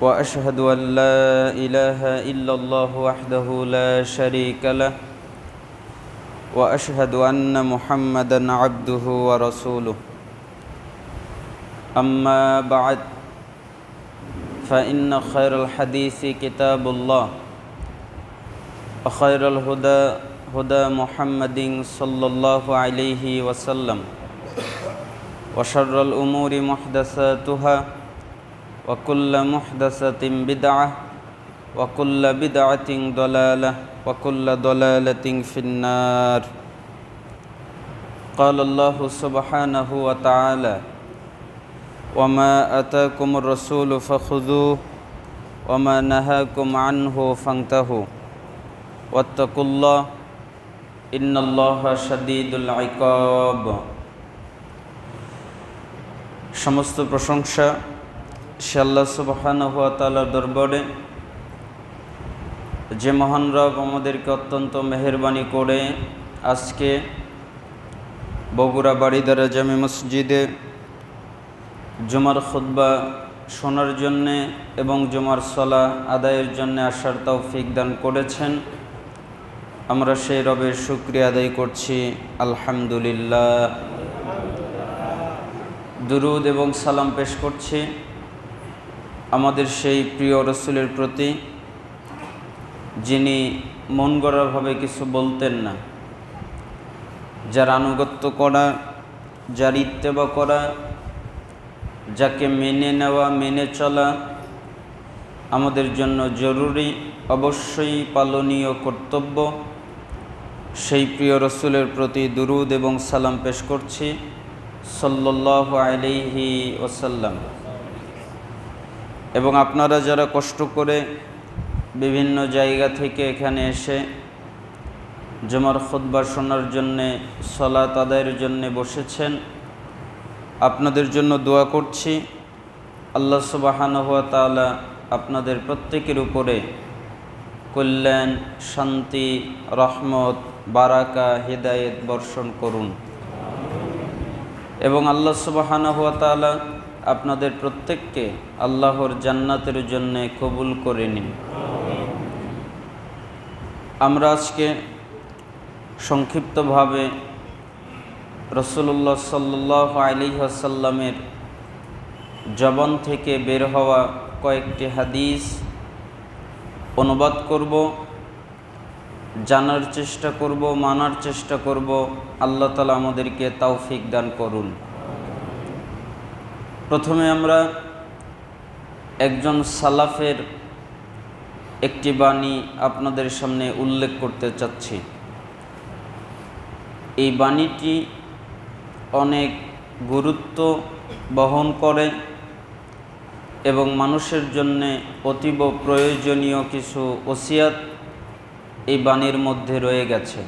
وأشهد أن لا إله إلا الله وحده لا شريك له وأشهد أن محمدًا عبده ورسوله أما بعد فإن خير الحديث كتاب الله وخير الهدى هدى محمد صلى الله عليه وسلم وشر الأمور محدثاتها وكل محدثة بدعة وكل بدعة ضلالة وكل ضلالة في النار قال الله سبحانه وتعالى وما آتاكم الرسول فخذوه وما نهاكم عنه فانتهوا واتقوا الله إن الله شديد العقاب সমস্ত প্রশংসা সে আল্লাহ সুবহানাহু ওয়া তাআলার দরবারে যে মহান রব আমাদেরকে অত্যন্ত মেহেরবানি করে আজকে বগুড়া বাড়িদারা জামে মসজিদে জুমার খুতবা শোনার জন্যে এবং জুমার সালাহ আদায়ের জন্য আসার তৌফিক দান করেছেন। আমরা সেই রবের শুকরিয়া আদায় করছি, আলহামদুলিল্লাহ। দুরুদ এবং সালাম পেশ করছি আমাদের সেই প্রিয় রাসূলের প্রতি, যিনি মন গড়াভাবে কিছু বলতেন না, যার আনুগত্য করা, যার ইত্তেবা করা, যাকে মেনে নেওয়া, মেনে চলা আমাদের জন্য জরুরি, অবশ্যই পালনীয় কর্তব্য। সেই প্রিয় রাসূলের প্রতি দুরুদ এবং সালাম পেশ করছি সাল্লাল্লাহু আলাইহি ওয়াসাল্লাম। এবং আপনারা যারা কষ্ট করে বিভিন্ন জায়গা থেকে এখানে এসে জুমার খুতবা শোনার জন্যে, সালাত আদায়ের জন্যে বসেছেন, আপনাদের জন্য দোয়া করছি আল্লাহ সুবহানাহু ওয়া তাআলা আপনাদের প্রত্যেকের উপরে কল্যাণ, শান্তি, রহমত, বারাকা, হিদায়াত বর্ষণ করুন এবং আল্লাহ সুবহানাহু ওয়া তাআলা আপনাদের প্রত্যেককে আল্লাহর জান্নাতের জন্য কবুল করে নিন। আমরা আজকে সংক্ষিপ্তভাবে রাসূলুল্লাহ সাল্লাল্লাহু আলাইহি ওয়াসাল্লামের জবান থেকে বের হওয়া কয়েকটি হাদিস অনুবাদ করব, জানার চেষ্টা করব, মানার চেষ্টা করব। আল্লাহ তাআলা আমাদেরকে তৌফিক দান করুন। প্রথমে আমরা একজন সালাফের একটি বাণী আপনাদের সামনে উল্লেখ করতে চাচ্ছি। এই বাণীটি অনেক গুরুত্ব বহন করে এবং মানুষের জন্যে অতীব প্রয়োজনীয় কিছু ওসিয়াত এই বাণীর মধ্যে রয়ে গেছে।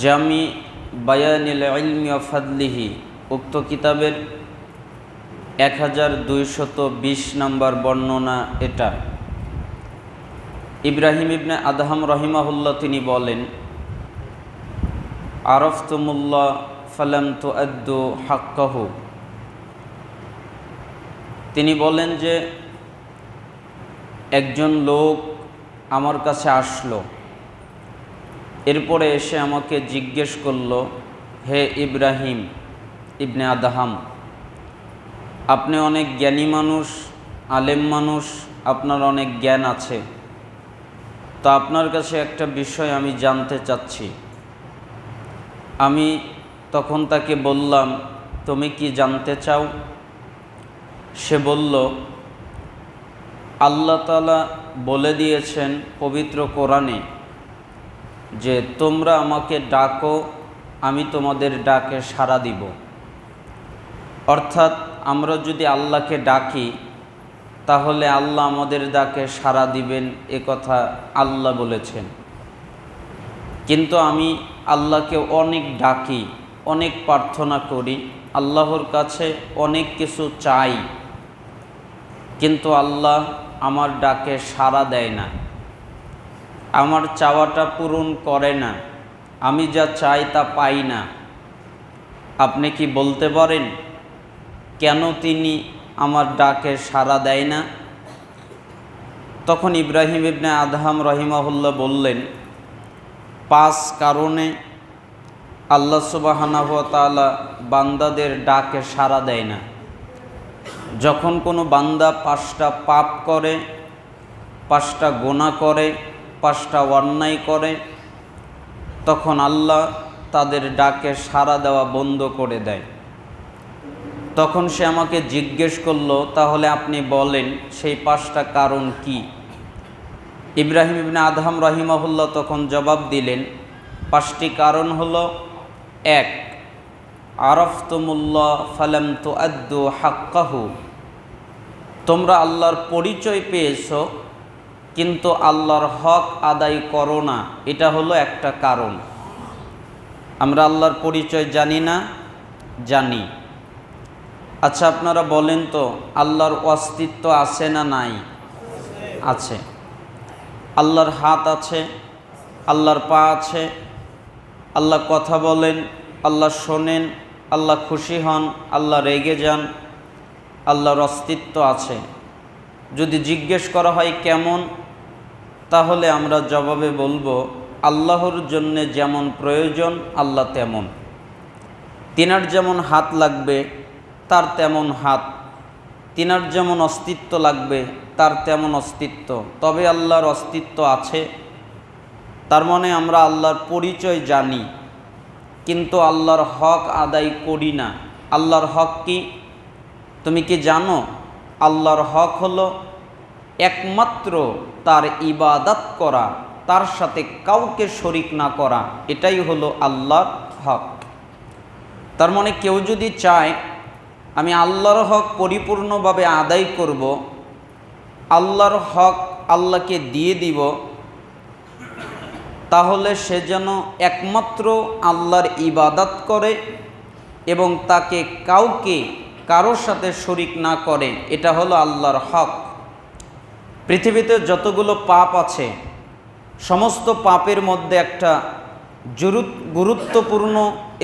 জামি বায়ানিল ইলমি ওয়া ফাদলিহি উক্ত কিতাবের 1220 নম্বর বর্ণনা এটা। ইব্রাহিম ইবনে আদহাম রহিমাহুল্লাহ তিনি বলেন, আরাফতুমুল্লাহ ফালাম তুআদ্দু হাক্কাহু। তিনি বলেন যে একজন লোক আমার কাছে আসলো, এরপরে এসে আমাকে জিজ্ঞেস করলো, হে ইব্রাহিম ইবনে আদহাম, আপনি অনেক জ্ঞানী মানুষ, আলেম মানুষ, আপনার অনেক জ্ঞান আছে, তো আপনার কাছে একটা বিষয় আমি জানতে চাচ্ছি। আমি তখন তাকে বললাম, তুমি কি জানতে চাও? সে বলল, আল্লাহ তাআলা বলে দিয়েছেন পবিত্র কোরআনে যে তোমরা আমাকে ডাকো, আমি তোমাদের ডাকে সাড়া দিব। অর্থাৎ আমরা যদি আল্লাহকে ডাকি তাহলে আল্লাহ আমাদের ডাকে সাড়া দিবেন, এ কথা আল্লাহ বলেছেন। কিন্তু আমি আল্লাহকে অনেক ডাকি, অনেক প্রার্থনা করি, আল্লাহর কাছে অনেক কিছু চাই, কিন্তু আল্লাহ আমার ডাকে সাড়া দেয় না, আমার চাওয়াটা পূরণ করে না, আমি যা চাই তা পাই না। আপনি কি বলতে পারেন কেন তিনি আমার ডাকে সাড়া দেয় না? তখন ইব্রাহিম ইবনে আদহাম রহিমাহুল্লাহ বললেন, 5 কারণে আল্লাহ সুবহানাহু ওয়া তাআলা বান্দাদের ডাকে সাড়া দেয় না। যখন কোনো বান্দা 5টা পাপ করে, 5টা গুনাহ করে, 5টা অন্যায় করে, তখন আল্লাহ তাদের ডাকে সাড়া দেওয়া বন্ধ করে দেয়। তখন সে আমাকে জিজ্ঞেস করলো, তাহলে আপনি বলেন সেই 5টা কারণ কি? ইব্রাহিম ইবনে আদহাম রহিমাহুল্লাহ তখন জবাব দিলেন, 5টি কারণ হলো: 1, আরাফতুমুল্লাহ ফালাম তুআদ্দু হাক্কাহু, তোমরা আল্লাহর পরিচয় পেয়েছো কিন্তু আল্লাহর হক আদায় করো না, এটা হলো একটা কারণ। আমরা আল্লাহর পরিচয় জানি না? জানি। আচ্ছা, আপনারা বলেন তো, আল্লাহর অস্তিত্ব আছে না নাই? আছে। আল্লাহর হাত আছে, আল্লাহর পা আছে, আল্লাহ কথা বলেন, আল্লাহ শোনেন, আল্লাহ খুশি হন, আল্লাহ রেগে যান, আল্লাহর অস্তিত্ব আছে। যদি জিজ্ঞেস করা হয় কেমন, তাহলে আমরা জবাবে বলবো, আল্লাহর জন্য যেমন প্রয়োজন আল্লাহ তেমন। তিনার যেমন হাত লাগবে তার তেমন হাত, তিনার যেমন অস্তিত্ব লাগবে তার তেমন অস্তিত্ব, তবে আল্লাহর অস্তিত্ব আছে। তার মানে আমরা আল্লাহর পরিচয় জানি কিন্তু আল্লাহর হক আদায় করি না। আল্লাহর হক কি তুমি কি জানো? আল্লাহর হক হলো একমাত্র তার ইবাদত করা, তার সাথে কাউকে শরিক না করা, এটাই হলো আল্লাহর হক। তার মানে কেউ যদি চায় আমি আল্লাহর হক পরিপূর্ণভাবে আদায় করব, আল্লাহর হক আল্লাহকে দিয়ে দিব, তাহলে সে যেন একমাত্র আল্লাহর ইবাদত করে এবং তাকে কারোর সাথে শরিক না করে, এটা হলো আল্লাহর হক। পৃথিবীতে যতগুলো পাপ আছে সমস্ত পাপের মধ্যে একটা গুরুত্বপূর্ণ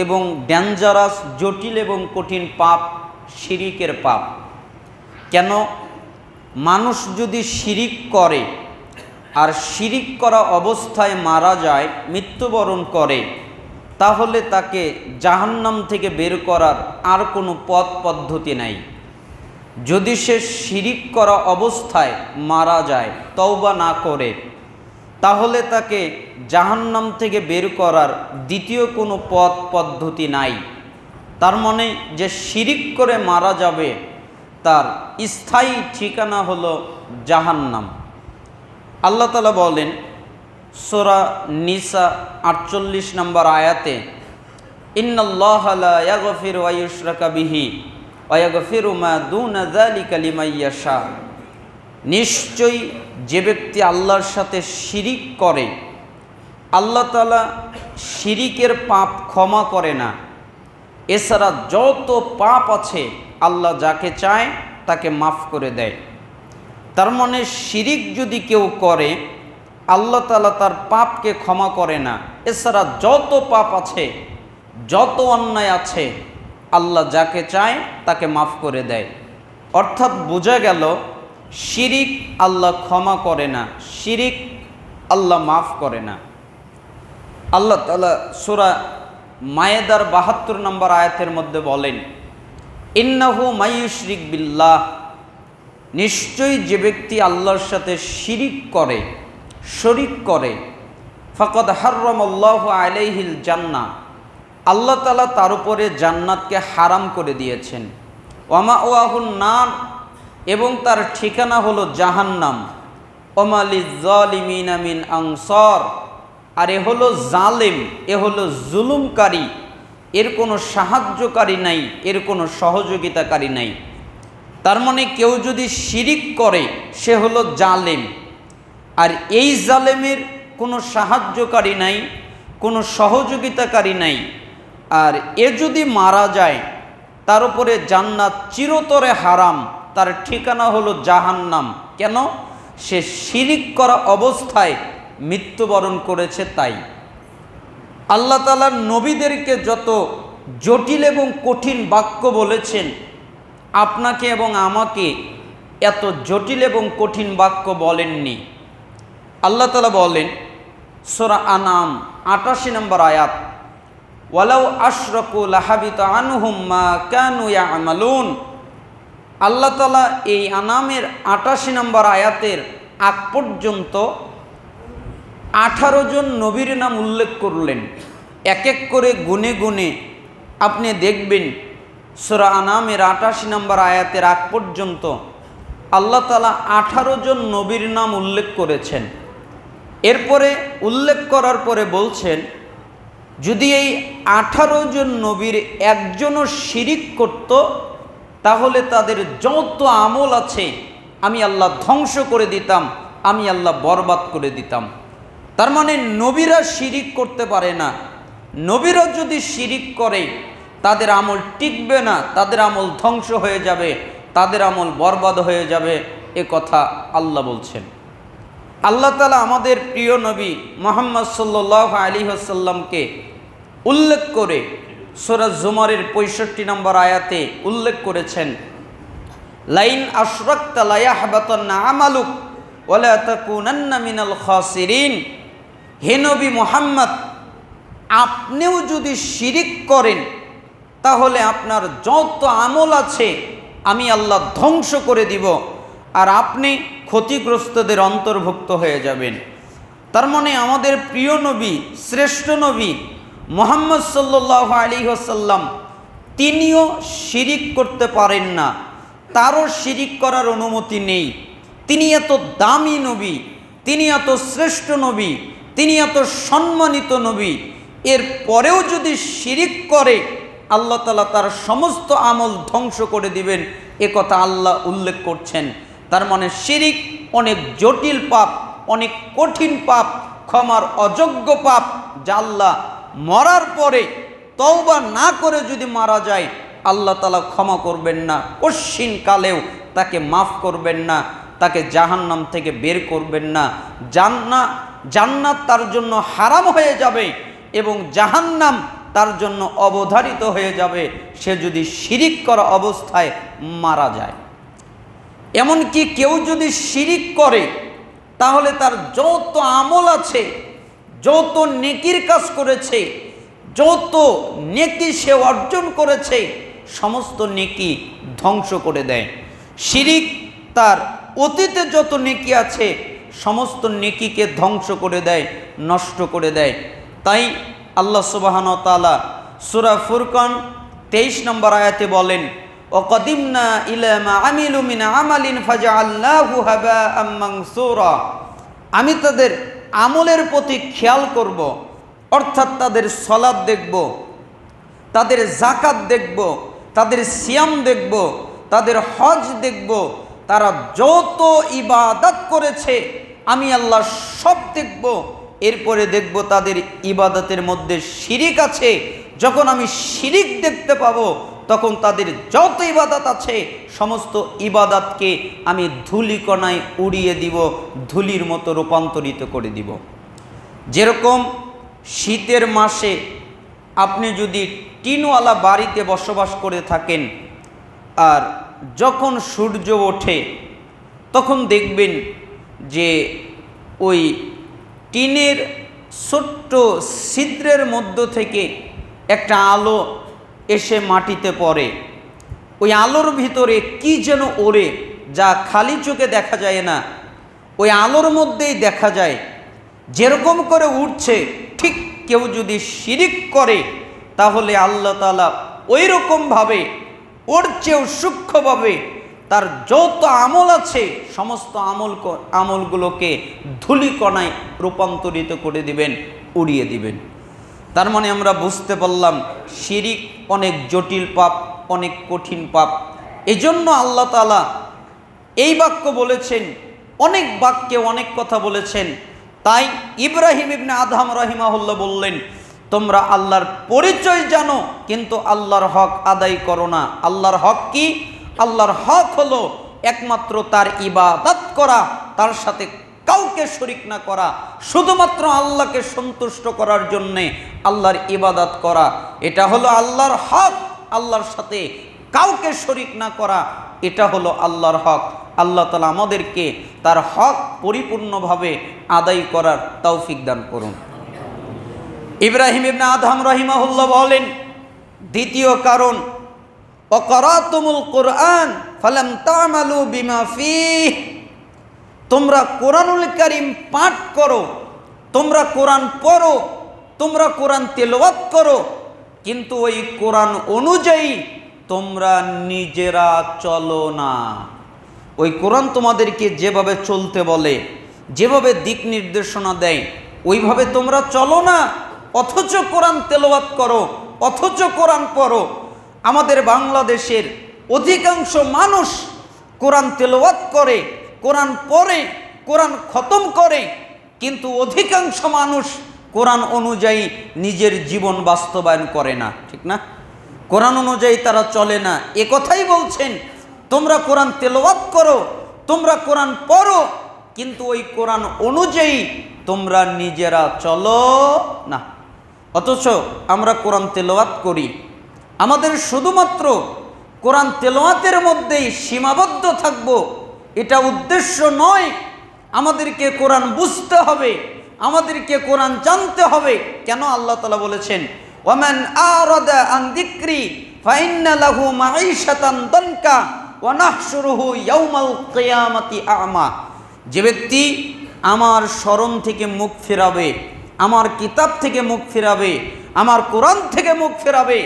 এবং ডেঞ্জারাস, জটিল এবং কঠিন পাপ শিরিকের পাপ। কেন? মানুষ যদি শিরিক করে আর শিরিক করা অবস্থায় মারা যায়, মৃত্যুবরণ করে, তাহলে তাকে জাহান্নাম থেকে বের করার আর কোনো পথ পদ্ধতি নাই। যদি সে শিরিক করা অবস্থায় মারা যায় তওবা না করে, তাহলে তাকে জাহান্নাম থেকে বের করার দ্বিতীয় কোনো পথ পদ্ধতি নাই। তার মানে যে শিরিক করে মারা যাবে তার স্থায়ী ঠিকানা হলো জাহান্নাম। আল্লাহ তাআলা বলেন সূরা নিসা 48 নম্বর আয়াতে, ইন্নাল্লাহা লা ইয়াগফিরু আন ইউশরাকা বিহি ওয়া ইয়াগফিরু মা দুনা যালিকা লিমান ইয়াশা, নিশ্চয়ই যে ব্যক্তি আল্লাহর সাথে শিরিক করে আল্লাহ তাআলা শিরিকের পাপ ক্ষমা করে না। এছাড়া যত পাপ আছে আল্লাহ যাকে চায় তাকে মাফ করে দেয়। তার মানে শিরিক যদি কেউ করে আল্লাহ তাআলা তার পাপকে ক্ষমা করে না। এছাড়া যত পাপ আছে, যত অন্যায় আছে, আল্লাহ যাকে চায় তাকে মাফ করে দেয়। অর্থাৎ বোঝা গেল শিরিক আল্লাহ ক্ষমা করে না, শিরিক আল্লাহ মাফ করে না। আল্লাহ তাআলা সূরা মায়েদার 72 নম্বর আয়াতের মধ্যে বলেন, ইন্নাহু মাইয়ুশরিক বিল্লাহ, নিশ্চয়ই যে ব্যক্তি আল্লাহর সাথে শিরিক করে, শরিক করে, ফাকাদ হাররামাল্লাহু আলাইহিল জান্নাহ, আল্লাহ তাআলা তার উপরে জান্নাতকে হারাম করে দিয়েছেন। ওয়া মাওয়াহুন নার, এবং তার ঠিকানা হলো জাহান্নাম। ওয়া লিজ জালিমিনা মিন আনসার, আর এ হলো জালেম, এ হলো জুলুমকারী, এর কোনো সাহায্যকারী নাই, এর কোনো সহযোগিতাকারী নাই। তার মানে কেউ যদি শিরিক করে সে হলো জালেম, আর এই জালেমের কোনো সাহায্যকারী নাই, কোনো সহযোগিতাকারী নাই। আর এ যদি মারা যায় তার উপরে জান্নাত চিরতরে হারাম, তার ঠিকানা হলো জাহান্নাম। কেন? সে শিরিক করা অবস্থায় মৃত্যুবরণ করেছে। তাই আল্লাহ তাআলা নবীদেরকে যত জটিল এবং কঠিন বাক্য বলেছেন, আপনাকে এবং আমাকে এত জটিল এবং কঠিন বাক্য বলেননি। আল্লাহ তাআলা বলেন সূরা আনাম ৮৮ নম্বর আয়াত, ওয়ালাউ আশরাকু লাহাবিতা আনহুম মা কানু ইয়ামালুন। আল্লাহ তাআলা এই আনামের ৮৮ নম্বর আয়াতের আগ পর্যন্ত 18 জন নবীর নাম উল্লেখ করলেন। এক এক করে গুনে গুনে আপনি দেখবেন সূরা আনামের ৮৮ নম্বর আয়াতের আগ পর্যন্ত আল্লাহ তাআলা 18 জন নবীর নাম উল্লেখ করেছেন। এরপরে উল্লেখ করার পরে বলছেন, যদি এই 18 জন নবীর একজনও শিরিক করত তাহলে তাদের যত আমল আছে আমি আল্লাহ ধ্বংস করে দিতাম, আমি আল্লাহ বরবাদ করে দিতাম। তার মানে নবীরা শিরিক করতে পারে না। নবীরা যদি শিরিক করে তাদের আমল টিকবে না, তাদের আমল ধ্বংস হয়ে যাবে, তাদের আমল বরবাদ হয়ে যাবে, এ কথা আল্লাহ বলছেন। আল্লাহ তাআলা আমাদের প্রিয় নবী মুহাম্মদ সাল্লাল্লাহু আলাইহি ওয়াসাল্লামকে উল্লেখ করে সূরা জুমারের 65 নম্বর আয়াতে উল্লেখ করেছেন, লাইন আশরাকতা লা ইয়াহবাতান্না আমালুক ওয়া লা তাকুনান্না মিনাল খাসিরিন। হে নবী মুহাম্মদ, আপনিও যদি শিরিক করেন তাহলে আপনার যত আমল আছে আমি আল্লাহ ধ্বংস করে দিব, আর আপনি ক্ষতিগ্রস্তদের অন্তর্ভুক্ত হয়ে যাবেন। তার মানে আমাদের প্রিয় নবী, শ্রেষ্ঠ নবী মুহাম্মদ সাল্লাল্লাহু আলাইহি ওয়াসাল্লাম তিনিও শিরিক করতে পারেন না, তারও শিরিক করার অনুমতি নেই। তিনি এত দামি নবী, তিনি এত শ্রেষ্ঠ নবী, তিনি এত সম্মানিত নবী, এর পরেও যদি শিরিক করে আল্লাহ তাআলা তার সমস্ত আমল ধ্বংস করে দিবেন, এ কথা আল্লাহ উল্লেখ করছেন। তার মানে শিরিক অনেক জটিল পাপ, অনেক কঠিন পাপ, ক্ষমার অযোগ্য পাপ, যা আল্লাহ মরার পরে তওবা না করে যদি মারা যায় আল্লাহ তাআলা ক্ষমা করবেন না, কশিন কালেও তাকে মাফ করবেন না, তাকে জাহান্নাম থেকে বের করবেন না। জান্নাত তার জন্য হারাম হয়ে যাবে এবং জাহান্নাম তার জন্য অবধারিত হয়ে যাবে সে যদি শিরিক করা অবস্থায় মারা যায়। এমনকি কেউ যদি শিরিক করে তাহলে তার যত আমল আছে, যত নেকির কাজ করেছে, যত নেকি সে অর্জন করেছে, সমস্ত নেকি ধ্বংস করে দেয়। শিরিক তার অতীতে যত নেকি আছে সমস্ত নেকিকে ধ্বংস করে দেয়, নষ্ট করে দেয়। তাই আল্লাহ সুবহানাহু ওয়া তাআলা সূরা ফুরকান 23 নম্বর আয়াতে বলেন, ওয়াকাদিমনা ইলা মা আমিলু মিন আমালিন ফাজআলনাহু হাবাআম মানসুরা। আমি তাদের আমলের প্রতি খেয়াল করব, অর্থাৎ তাদের সালাত দেখব, তাদের যাকাত দেখব, তাদের সিয়াম দেখব, তাদের হজ দেখব, তারা যত ইবাদত করেছে আমি আল্লাহ সব দেখব। এরপরে দেখব তাদের ইবাদতের মধ্যে শিরিক আছে। যখন আমি শিরিক দেখতে পাবো তখন তাদের যত ইবাদত আছে সমস্ত ইবাদতকে আমি ধূলিকণায় উড়িয়ে দিব, ধুলির মতো রূপান্তরিত করে দিব। যেরকম শীতের মাসে আপনি যদি টিনওয়ালা বাড়িতে বসবাস করে থাকেন আর যখন সূর্য ওঠে তখন দেখবেন যে ওই টিনের ছোট্ট ছিদ্রের মধ্য থেকে একটা আলো এসে মাটিতে পড়ে। ওই আলোর ভিতরে কি যেন ওড়ে, যা খালি চোখে দেখা যায় না, ওই আলোর মধ্যেই দেখা যায়। যেরকম করে উঠছে, ঠিক কেউ যদি শিরিক করে তাহলে আল্লাহ তাআলা ওই রকমভাবে ওর চেয়েও সূক্ষ্মভাবে তার যত আমল আছে সমস্ত আমলগুলোকে ধূলিকণায় রূপান্তরিত করে দিবেন, উড়িয়ে দিবেন। তার মানে আমরা বুঝতে পারলাম শিরিক অনেক জটিল পাপ, অনেক কঠিন পাপ। এই জন্য আল্লাহ তাআলা এই বাক্য বলেছেন, অনেক বাক্যে অনেক কথা বলেছেন। তাই ইব্রাহিম ইবনে আদহাম রাহিমাহুল্লাহ বললেন, তোমরা আল্লাহর পরিচয় জানো কিন্তু আল্লাহর হক আদায় করো না। আল্লাহর হক কি? আল্লাহর হক হলো একমাত্র তার ইবাদত করা, তার সাথে কাউকে শরীক না করা, শুধুমাত্র আল্লাহকে সন্তুষ্ট করার জন্যে আল্লাহর ইবাদত করা। এটা হলো আল্লাহর হক। আল্লাহর সাথে কাউকে শরীক না করা, এটা হলো আল্লাহর হক। আল্লাহ তাআলা আমাদেরকে তার হক পরিপূর্ণভাবে আদায় করার তৌফিক দান করুন। ইব্রাহিম ইবনে আদহাম রাহিমাহুল্লাহ বলেন, দ্বিতীয় কারণ, ওয়াকারাতুমুল কুরআন ফালাম তা'মালু বিমা ফীহ, তোমরা কোরআনুল কারীম পাঠ করো, তোমরা কোরআন পড়ো, তোমরা কোরআন তেলাওয়াত করো, কিন্তু ওই কোরআন অনুযায়ী তোমরা নিজেরা চলো না। ওই কোরআন তোমাদেরকে যেভাবে চলতে বলে, যেভাবে দিক নির্দেশনা দেয়, ওইভাবে তোমরা চলো না, অথচ কোরআন তেলাওয়াত করো, অথচ কোরআন পড়ো। আমাদের বাংলাদেশের অধিকাংশ মানুষ কোরআন তেলাওয়াত করে, কোরআন পড়ে, কোরআন খতম করে, কিন্তু অধিকাংশ মানুষ কোরআন অনুযায়ী নিজের জীবন বাস্তবায়ন করে না, ঠিক না? কোরআন অনুযায়ী তারা চলে না। এ কথাই বলছেন, তোমরা কোরআন তেলাওয়াত করো, তোমরা কোরআন পড়ো, কিন্তু ওই কোরআন অনুযায়ী তোমরা নিজেরা চলো না। অথচ আমরা কোরআন তেলাওয়াত করি, আমাদের শুধুমাত্র কোরআন তেলাওয়াতের মধ্যেই সীমাবদ্ধ থাকব, এটা উদ্দেশ্য নয়। আমাদেরকে কোরআন বুঝতে হবে, আমাদেরকে কোরআন জানতে হবে। কেন? আল্লাহ তাআলা বলেছেন, ওয়ামান আরাদা আন যিকরি ফাইন্না লাহু মাঈশাতান দানকা ওয়া নাহশুরুহু ইয়াউমাল কিয়ামাতি আ'মা। যে ব্যক্তি আমার স্মরণ থেকে মুখ ফেরাবে, আমার কিতাব থেকে মুখ ফেরাবে, আমার কোরআন থেকে মুখ ফেরাবে,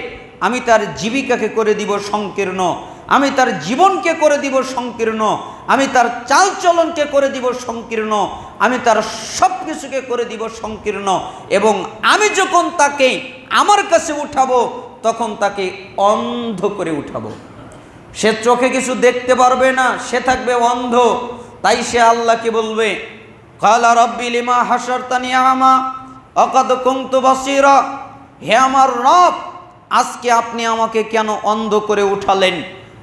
আমি তার জীবিকাকে করে দিব সংকীর্ণ, আমি তার জীবনকে করে দিব সংকীর্ণ, আমি তার চালচলনকে করে দিব সংকীর্ণ, আমি তার সব কিছুকে করে দিব সংকীর্ণ। এবং আমি যখন তাকে আমার কাছে উঠাবো, তখন তাকে অন্ধ করে উঠাবো। সে চোখে কিছু দেখতে পারবে না, সে থাকবে অন্ধ। তাই সে আল্লাহকে বলবে, ক্বালা রাব্বি লিমা হাশারতানি আ'মা ওয়া ক্বাদ কুনতু বাসীরা, হে আমার রব, আজকে আপনি আমাকে কেন অন্ধ করে উঠালেন?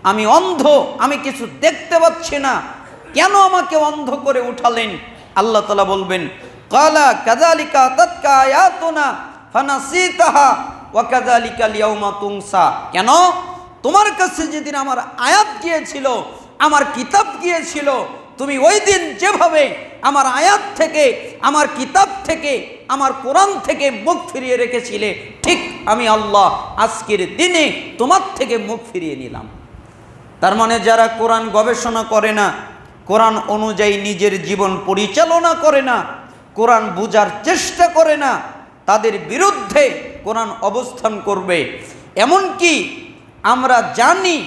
আমি অন্ধ, আমি কিছু দেখতে পাচ্ছি না, কেন আমাকে অন্ধ করে উঠালেন? আল্লাহ তাআলা বলবেন, ক্বালা কাযালিকা আতাতকা আয়াতুনা ফানাসিতাহা ওয়া কাযালিকাল ইয়াউমা তুনসা। কেন? তোমার কাছে যেদিন আমার আয়াত গিয়েছিল, আমার কিতাব গিয়েছিল, তুমি ওই দিন যেভাবে আমার আয়াত থেকে, আমার কিতাব থেকে, আমার কোরআন থেকে মুখ ফিরিয়ে রেখেছিলে, ঠিক আমি আল্লাহ আজকের দিনে তোমার থেকে মুখ ফিরিয়ে নিলাম। তার মানে যারা কোরআন গবেষণা করে না, কোরআন অনুযায়ী নিজের জীবন পরিচালনা করে না, কোরআন বুঝার চেষ্টা করে না, তাদের বিরুদ্ধে কোরআন অবস্থান করবে। এমনকি আমরা জানি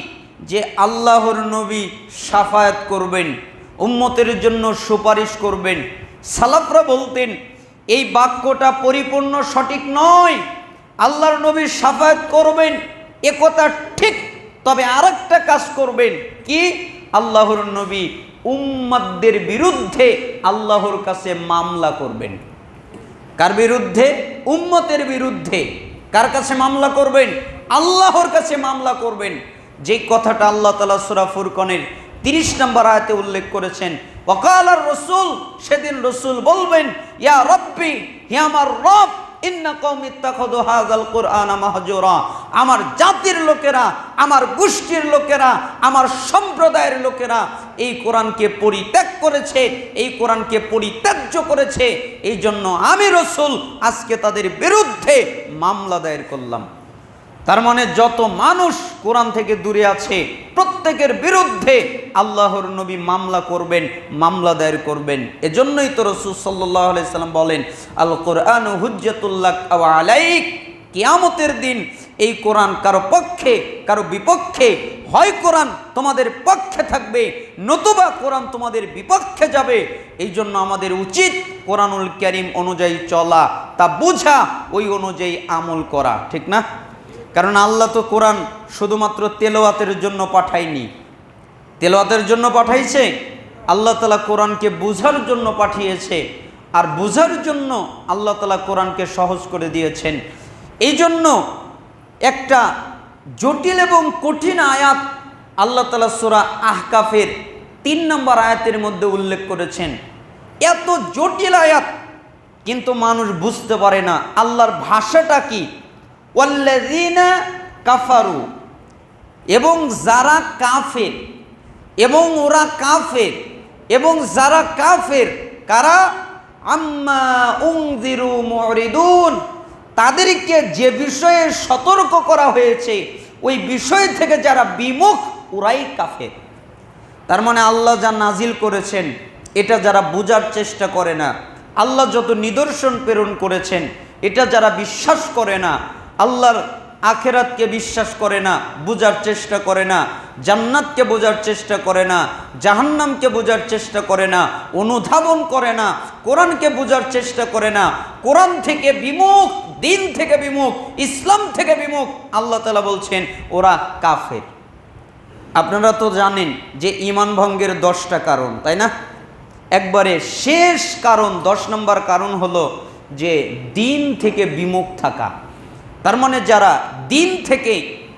যে আল্লাহর নবী শাফায়াত করবেন, উম্মতের জন্য সুপারিশ করবেন। সালাফরা বলতেন এই বাক্যটা পরিপূর্ণ সঠিক নয়, আল্লাহর নবী শাফায়াত করবেন এ কথা ঠিক, তবে আরেকটা কাজ করবেন কি? আল্লাহর নবী উম্মতদের বিরুদ্ধে আল্লাহর কাছে মামলা করবেন। কার বিরুদ্ধে? উম্মতের বিরুদ্ধে। কার কাছে মামলা করবেন? আল্লাহর কাছে মামলা করবেন। যে কথাটা আল্লাহ তাআলা সূরা ফুরকানের 30 নম্বর আয়াতে উল্লেখ করেছেন, ওয়াকালার রাসূল, সেদিন রাসূল বলবেন, ইয়া রাব্বি, হে আমার রব, ইন্না কওমি ইত্তাখাযু হাযাল কুরআনা মাহজুরা, আমার জাতির লোকেরা, আমার গোষ্ঠীর লোকেরা, আমার সম্প্রদায়ের লোকেরা এই কোরআনকে পরিত্যাগ করেছে, এই কোরআনকে পরিত্যাজ্য করেছে। এই জন্য আমি রাসূল আজকে তাদের বিরুদ্ধে মামলা দায়ের করলাম। তার মানে যত মানুষ কোরআন থেকে দূরে আছে প্রত্যেকের বিরুদ্ধে আল্লাহর নবী মামলা করবেন, মামলা দায়ের করবেন। এজন্যই তো রাসূল সাল্লাল্লাহু আলাইহি সাল্লাম বলেন, আল কোরআনু হুজ্জাতুল লাক ওয়া আলাইক, কিয়ামতের দিন এই কোরআন কারো পক্ষে কারো বিপক্ষে, হয় কোরআন তোমাদের পক্ষে থাকবে, নতুবা কোরআন তোমাদের বিপক্ষে যাবে। এই জন্য আমাদের উচিত কোরআনুল কারীম অনুযায়ী চলা, তা বুঝা, ওই অনুযায়ী আমল করা, ঠিক না? কারণ আল্লাহ তো কোরআন শুধুমাত্র তেলাওয়াতের জন্য পাঠায়নি, তেলাওয়াতের জন্য পাঠাইছে, আল্লাহ তাআলা কোরআনকে বুঝার জন্য পাঠিয়েছে। আর বুঝার জন্য আল্লাহ তাআলা কোরআনকে সহজ করে দিয়েছেন। এই জন্য একটা জটিল এবং কঠিন আয়াত আল্লাহ তাআলা সূরা আহকাফের 3 নম্বর আয়াতের মধ্যে উল্লেখ করেছেন। এত জটিল আয়াত, কিন্তু মানুষ বুঝতে পারে না আল্লাহর ভাষাটা কি। ওয়াল্লাযীনা কাফারু, এবং যারা কাফের, এবং ওরা কাফের, এবং যারা কাফের কারা, আম্মা উনজিরু মুরিদুন, তাদেরকে যে বিষয়ে সতর্ক করা হয়েছে ওই বিষয় থেকে যারা বিমুখ ওরাই কাফের। তার মানে আল্লাহ যা নাজিল করেছেন এটা যারা বোঝার চেষ্টা করে না, আল্লাহ যত নিদর্শন প্রেরণ করেছেন এটা যারা বিশ্বাস করে না, আল্লাহর আখেরাতকে বিশ্বাস করে না, বোঝার চেষ্টা করে না, জান্নাতকে বোঝার চেষ্টা করে না, জাহান্নামকে বোঝার চেষ্টা করে না, অনুধাবন করে না, কোরআনকে বোঝার চেষ্টা করে না, কোরআন থেকে বিমুখ, দিন থেকে বিমুখ, ইসলাম থেকে বিমুখ, আল্লাহ তাআলা বলছেন ওরা কাফের। আপনারা তো জানেন যে ঈমান ভঙ্গের 10টা কারণ, তাই না? একবারে শেষ কারণ 10 নম্বর কারণ হলো যে দিন থেকে বিমুখ থাকা। তার মানে যারা দিন থেকে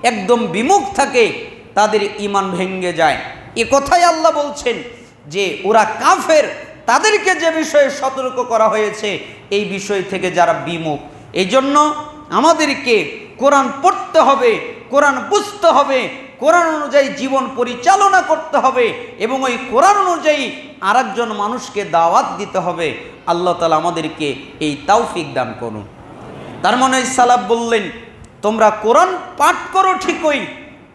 একদম বিমুখ থাকে তাদের ঈমান ভেঙে যায়। এ কথাই আল্লাহ বলছেন যে ওরা কাফের, তাদেরকে যে বিষয়ে সতর্ক করা হয়েছে এই বিষয় থেকে যারা বিমুখ। এই জন্য আমাদেরকে কোরআন পড়তে হবে, কোরআন বুঝতে হবে, কোরআন অনুযায়ী জীবন পরিচালনা করতে হবে এবং ওই কোরআন অনুযায়ী আরেকজন মানুষকে দাওয়াত দিতে হবে। আল্লাহ তাআলা আমাদেরকে এই তৌফিক দান করুন। তার মানে সালাফ বললেন তোমরা কোরআন পাঠ করো ঠিকই,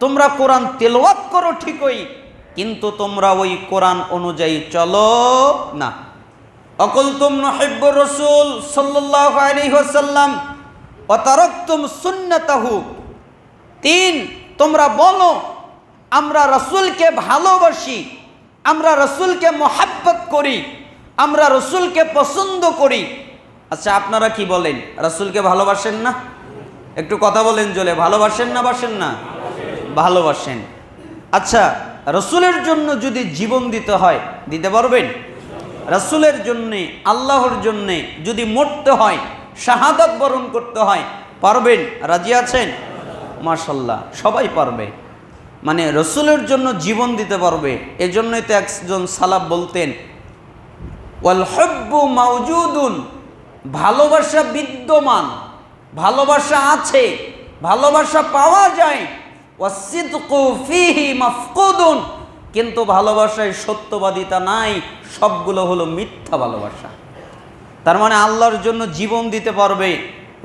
তোমরা কোরআন তেলাওয়াত করো ঠিকই, কিন্তু তোমরা ওই কোরআন অনুযায়ী চলো না। অকুলতুম নুহিব্বুর রাসূল সাল্লাল্লাহু আলাইহি ওয়াসাল্লাম ওয়া তারাকতুম সুন্নাতাহু। 3, তোমরা বলো আমরা রাসূলকে ভালোবাসি, আমরা রাসূলকে মহব্বত করি, আমরা রাসূলকে পছন্দ করি। আচ্ছা আপনারা কি বলেন, রাসূলকে ভালোবাসেন না? একটু কথা বলেন জোরে, ভালোবাসেন না বাসেন না? ভালোবাসেন। আচ্ছা রাসূলের জন্য যদি জীবন দিতে হয় দিতে পারবেন? রাসূলের জন্যে, আল্লাহর জন্যে যদি মরতে হয়, শাহাদাত বরণ করতে হয়, পারবেন? রাজি আছেন? মাশাআল্লাহ, সবাই পারবে। মানে রাসূলের জন্য জীবন দিতে পারবে। এজন্যই তো একজন সালাফ বলতেন ওয়াল হুব্বু মাওজুদুন, ভালোবাসা বিদ্যমান, ভালোবাসা আছে, ভালোবাসা পাওয়া যায়। ওয়াসিদকু ফীহি মাফকুদুন, কিন্তু ভালোবাসায় সত্যবাদিতা নাই, সবগুলো হলো মিথ্যা ভালোবাসা। তার মানে আল্লাহর জন্য জীবন দিতে পারবে,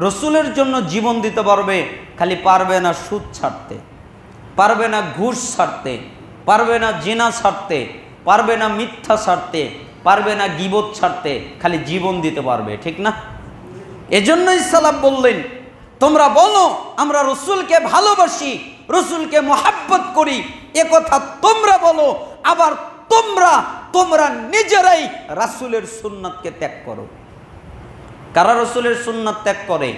রসুলের জন্য জীবন দিতে পারবে, খালি পারবে না সুদ ছাড়তে, পারবে না ঘুষ ছাড়তে, পারবে না জিনা ছাড়তে, পারবে না মিথ্যা ছাড়তে, পারবে না গীবত ছাড়তে, খালি জীবন দিতে পারবে, ঠিক না? এজন্যই সালাফ বললেন তোমরা বলো আমরা রসুলকে ভালোবাসি, রসুলকে মহব্বত করি, এ কথা তোমরা বলো, আবার তোমরা নিজেরাই রাসূলের সুন্নাতকে ত্যাগ করো। কারা রসুলের সুন্নাত ত্যাগ করে?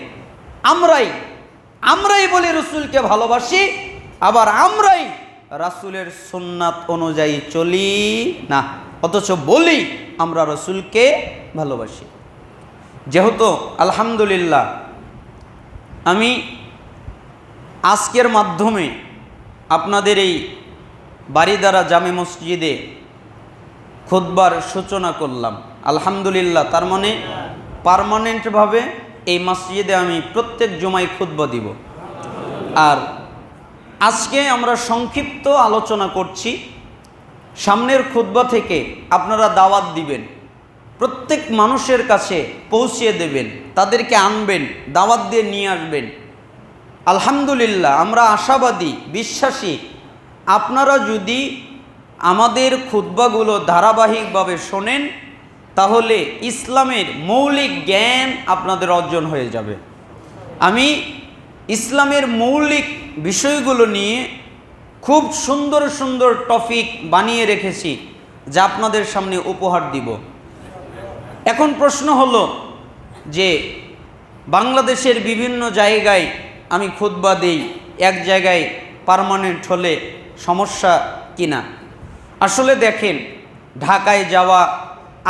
আমরাই বলি রসুলকে ভালোবাসি, আবার আমরাই রাসূলের সুন্নাত অনুযায়ী চলি না, অথচ বলি আমরা রসুলকে ভালোবাসি। যেহেতু আলহামদুলিল্লাহ আমি আজকের মাধ্যমে আপনাদের এই বারিধারা জামে মসজিদে খুতবার সূচনা করলাম, আলহামদুলিল্লাহ। তার মানে পার্মানেন্টভাবে এই মসজিদে আমি প্রত্যেক জুমায় খুতবা দিব। আর আজকে আমরা সংক্ষিপ্ত আলোচনা করছি, সামনের খুতবা থেকে আপনারা দাওয়াত দিবেন, প্রত্যেক মানুষের কাছে পৌঁছিয়ে দেবেন, তাদেরকে আনবেন, দাওয়াত দিয়ে নিয়ে আসবেন। আলহামদুলিল্লাহ আমরা আশাবাদী, বিশ্বাসী, আপনারা যদি আমাদের খুতবাগুলো ধারাবাহিকভাবে শোনেন তাহলে ইসলামের মৌলিক জ্ঞান আপনাদের অর্জন হয়ে যাবে। আমি ইসলামের মৌলিক বিষয়গুলো নিয়ে খুব সুন্দর সুন্দর টপিক বানিয়ে রেখেছি যা আপনাদের সামনে উপহার দিব। এখন প্রশ্ন হলো যে বাংলাদেশের বিভিন্ন জায়গায় আমি খুতবা দেই, এক জায়গায় পার্মানেন্ট হলে সমস্যা কিনা? আসলে দেখেন ঢাকায় যাওয়া,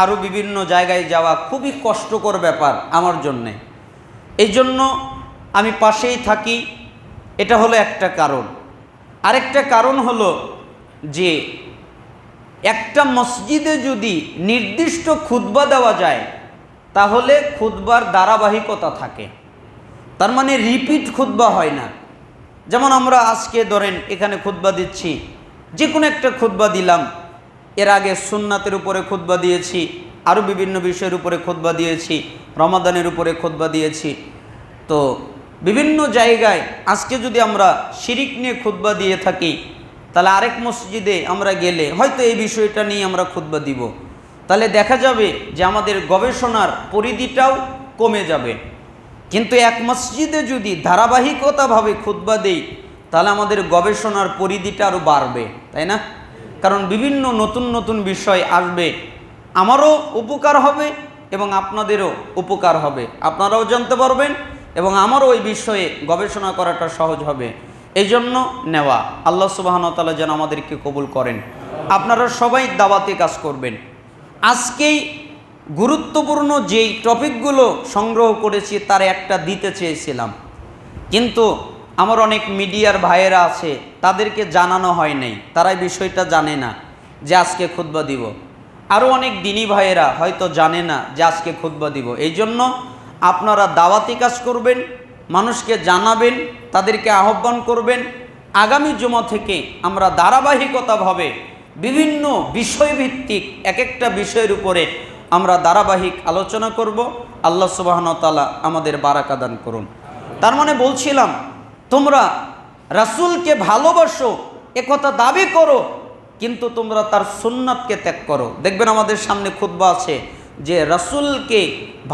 আরও বিভিন্ন জায়গায় যাওয়া খুবই কষ্টকর ব্যাপার আমার জন্যে। এই জন্য আমি পাশেই থাকি, এটা হলো একটা কারণ। আরেকটা কারণ হলো যে একটা মসজিদে যদি নির্দিষ্ট খুতবা দেওয়া যায় তাহলে খুতবার ধারাবাহিকতা থাকে, তার মানে রিপিট খুতবা হয় না। যেমন আমরা আজকে ধরেন এখানে খুতবা দিচ্ছি, যে কোনো একটা খুতবা দিলাম, এর আগে সুন্নাতের উপরে খুতবা দিয়েছি, আরও বিভিন্ন বিষয়ের উপরে খুতবা দিয়েছি, রমাদানের উপরে খুতবা দিয়েছি। তো বিভিন্ন জায়গায় আজকে যদি আমরা শিরিক নিয়ে খুতবা দিয়ে থাকি, তাহলে আরেক মসজিদে আমরা গেলে হয়তো এই বিষয়টা নিয়ে আমরা খুতবা দিব, তাহলে দেখা যাবে যে আমাদের গবেষণার পরিধিটাও কমে যাবে। কিন্তু এক মসজিদে যদি ধারাবাহিকতাভাবে খুতবা দেই, তাহলে আমাদের গবেষণার পরিধিটা আরও বাড়বে, তাই না? কারণ বিভিন্ন নতুন নতুন বিষয় আসবে, আমারও উপকার হবে এবং আপনাদেরও উপকার হবে, আপনারাও জানতে পারবেন এবং আমারও ওই বিষয়ে গবেষণা করাটা সহজ হবে। এই জন্য নেওয়া। আল্লাহ সুবহানাহু ওয়া তাআলা যেন আমাদেরকে কবুল করেন। আপনারা সবাই দাওয়াতে কাজ করবেন। আজকেই গুরুত্বপূর্ণ যেই টপিকগুলো সংগ্রহ করেছি তার একটা দিতে চেয়েছিলাম, কিন্তু আমার অনেক মিডিয়ার ভাইয়েরা আছে, তাদেরকে জানানো হয় নাই, তারা এই বিষয়টা জানে না যে আজকে খুতবা দিব। আরও অনেক দিনী ভাইয়েরা হয়তো জানে না যে আজকে খুতবা দিব। এই জন্য আপনারা দাওয়াতি কাজ করবেন, মানুষকে জানাবেন, তাদেরকে আহ্বান করবেন। আগামী জুমা থেকে আমরা ধারাবাহিকতাভাবে বিভিন্ন বিষয়ভিত্তিক এক একটা বিষয়ের উপরে আমরা ধারাবাহিক আলোচনা করব। আল্লাহ সুবহানাহু ওয়া তাআলা আমাদের বারাকা দান করুন। তার মানে বলছিলাম, তোমরা রাসূলকে ভালোবাসো একথা দাবি করো, কিন্তু তোমরা তার সুন্নাতকে ত্যাগ করো। দেখবেন আমাদের সামনে খুতবা আছে যে রাসূলকে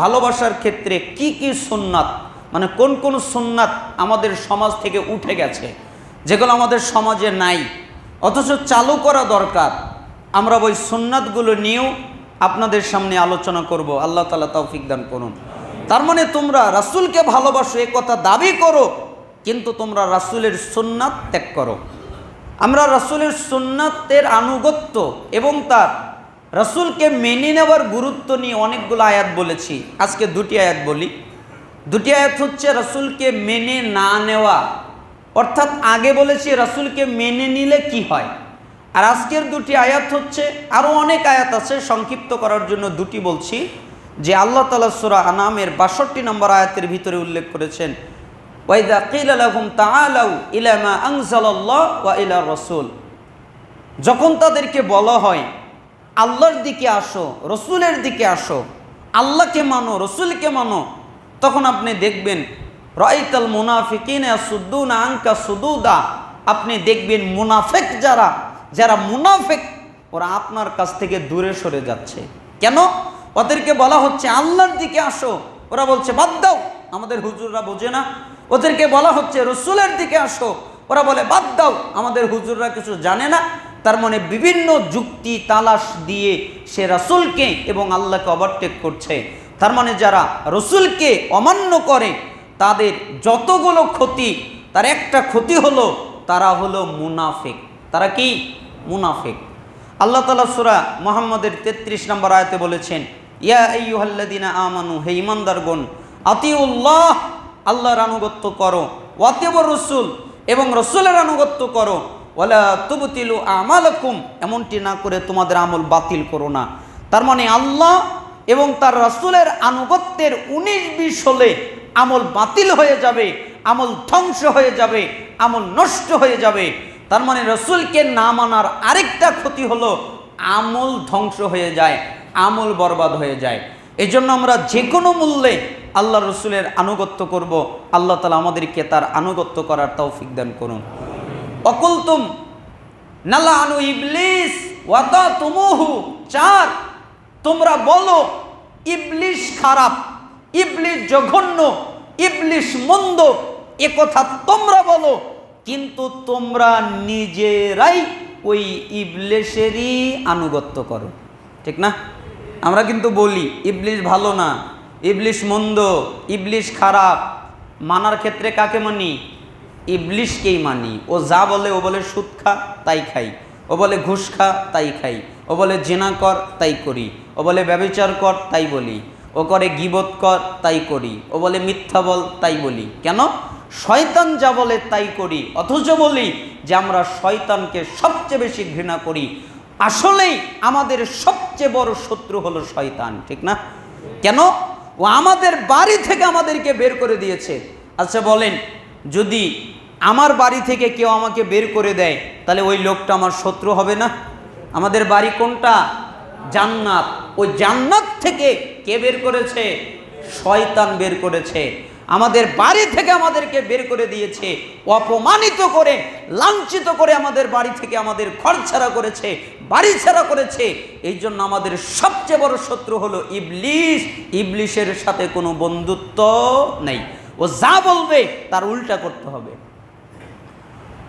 ভালোবাসার ক্ষেত্রে কি কি সুন্নাত, মানে কোন কোন সুন্নাত আমাদের সমাজ থেকে উঠে গেছে, যেগুলো আমাদের সমাজে নাই, অথচ চালু করা দরকার। আমরা ওই সুন্নাতগুলো নিয়েও আপনাদের সামনে আলোচনা করব। আল্লাহ তাআলা তৌফিক দান করুন। তার মানে তোমরা রাসূলকে ভালোবাসো এ কথা দাবি করো, কিন্তু তোমরা রাসূলের সুন্নাত ত্যাগ করো। আমরা রাসূলের সুন্নাতের আনুগত্য এবং তার রাসূলকে মেনে নেওয়ার গুরুত্ব নিয়ে অনেকগুলো আয়াত বলেছি। আজকে দুটি আয়াত বলি। দুটি আয়াত হচ্ছে রাসূলকে মেনে না নেওয়া, অর্থাৎ আগে বলেছি রাসূলকে মেনে নিলে কি হয়, আর আজকের দুটি আয়াত হচ্ছে, আরও অনেক আয়াত আছে, সংক্ষিপ্ত করার জন্য দুটি বলছি, যে আল্লাহ তাআলা সূরা আনামের ৬২ নম্বর আয়াতের ভিতরে উল্লেখ করেছেন, ওয়াইদা কিলা লাহুম তাআলাউ ইলা মা আনজালাল্লাহ ওয়া ইলা রাসূল। যখন তাদেরকে বলা হয় আল্লাহর দিকে আসো, রসুলের দিকে আসো, আল্লাহকে মানো, রসুলকে মানো, তখন আপনি দেখবেন রাআইতাল মুনাফিকিনা ইয়াসুদ্দুনা আনকা সুদুদা, আপনি দেখবেন মুনাফিক যারা মুনাফিক, ওরা আপনার কাছ থেকে দূরে সরে যাচ্ছে। কেন? ওদেরকে বলা হচ্ছে আল্লাহর দিকে আসো, ওরা বলছে বাদ দাও, আমাদের হুজুররা বোঝে না। ওদেরকে বলা হচ্ছে রসুলের দিকে আসো, ওরা বলে বাদ দাও, আমাদের হুজুররা কিছু জানে না। তার মানে বিভিন্ন যুক্তি তালাশ দিয়ে সে রাসূলকে এবং আল্লাহকে ওভারটেক করছে। তার মানে যারা রসুলকে অমান্য করে তাদের যতগুলো ক্ষতি, তার একটা ক্ষতি হলো তারা হলো মুনাফিক। তারা কি? মুনাফিক। আল্লাহ তাআলা সূরা মুহাম্মদের 33 নম্বর আয়াতে বলেছেন, ইয়া আইয়ুহাল্লাযীনা আমানু, হে ঈমানদারগণ, আতিউল্লাহ, আল্লাহর আনুগত্য করো, ওয়াতিউর রাসূল, এবং রাসূলের আনুগত্য করো, ওয়ালা তুবতিলু আমালাকুম, এমনটি না করে তোমাদের আমল বাতিল করো না। তার মানে আল্লাহ এবং তার রাসূলের আনুগত্যের 19-20 হলে আমল বাতিল হয়ে যাবে, আমল ধ্বংস হয়ে যাবে, আমল নষ্ট হয়ে যাবে। তার মানে রাসূলকে না মানার আরেকটা ক্ষতি হলো আমল ধ্বংস হয়ে যায়, আমল বরবাদ হয়ে যায়। এই জন্য আমরা যে কোনো মূল্যে আল্লাহ রসুলের আনুগত্য করব। আল্লাহ তাআলা আমাদেরকে তার আনুগত্য করার তৌফিক দান করুন। অকুলতুম নালানু ইবলিস ওয়াতাতুমুহু, 4, তোমরা বলো ইবলিশ খারাপ, ইবলিশ জঘন্য, ইবলিশ মন্দ, এ কথা তোমরা বলো, কিন্তু তোমরা নিজেরাই ওই ইবলিশেরই আনুগত্য করো। ঠিক না? আমরা কিন্তু বলি ইবলিশ ভালো না, ইবলিশ মন্দ, ইবলিশ খারাপ। মানার ক্ষেত্রে কাকে মানি? ইবলিশকেই মানি। ও যা বলে, ও বলে সুদ খা তাই খাই, ও বলে ঘুষ খা তাই খাই, ও বলে জিনা কর তাই করি, ও বলে ব্যভিচার কর তাই বলি, ও করে গীবত কর তাই করি, ও বলে মিথ্যা বল তাই বলি। কেন? শয়তান যা বলে তাই করি, অথচ বলি যে আমরা শয়তানকে সবচেয়ে বেশি ঘৃণা করি। আসলেই আমাদের সবচেয়ে বড় শত্রু হলো শয়তান। ঠিক না? কেন? ও আমাদের বাড়ি থেকে আমাদেরকে বের করে দিয়েছে। আচ্ছা বলেন, যদি আমার বাড়ি থেকে কেউ আমাকে বের করে দেয়, তাহলে ওই লোকটা আমার শত্রু হবে না? আমাদের বাড়ি কোনটা? জান্নাত। ওই জান্নাত থেকে কে বের করেছে? শয়তান বের করেছে। আমাদের বাড়ি থেকে আমাদেরকে বের করে দিয়েছে, অপমানিত করে, লাঞ্ছিত করে আমাদের বাড়ি থেকে আমাদের ঘর ছাড়া করেছে, বাড়ি ছাড়া করেছে। এই জন্য আমাদের সবচেয়ে বড় শত্রু হলো ইবলিশ। ইবলিশের সাথে কোনো বন্ধুত্ব নেই। ও যা বলবে তার উল্টা করতে হবে।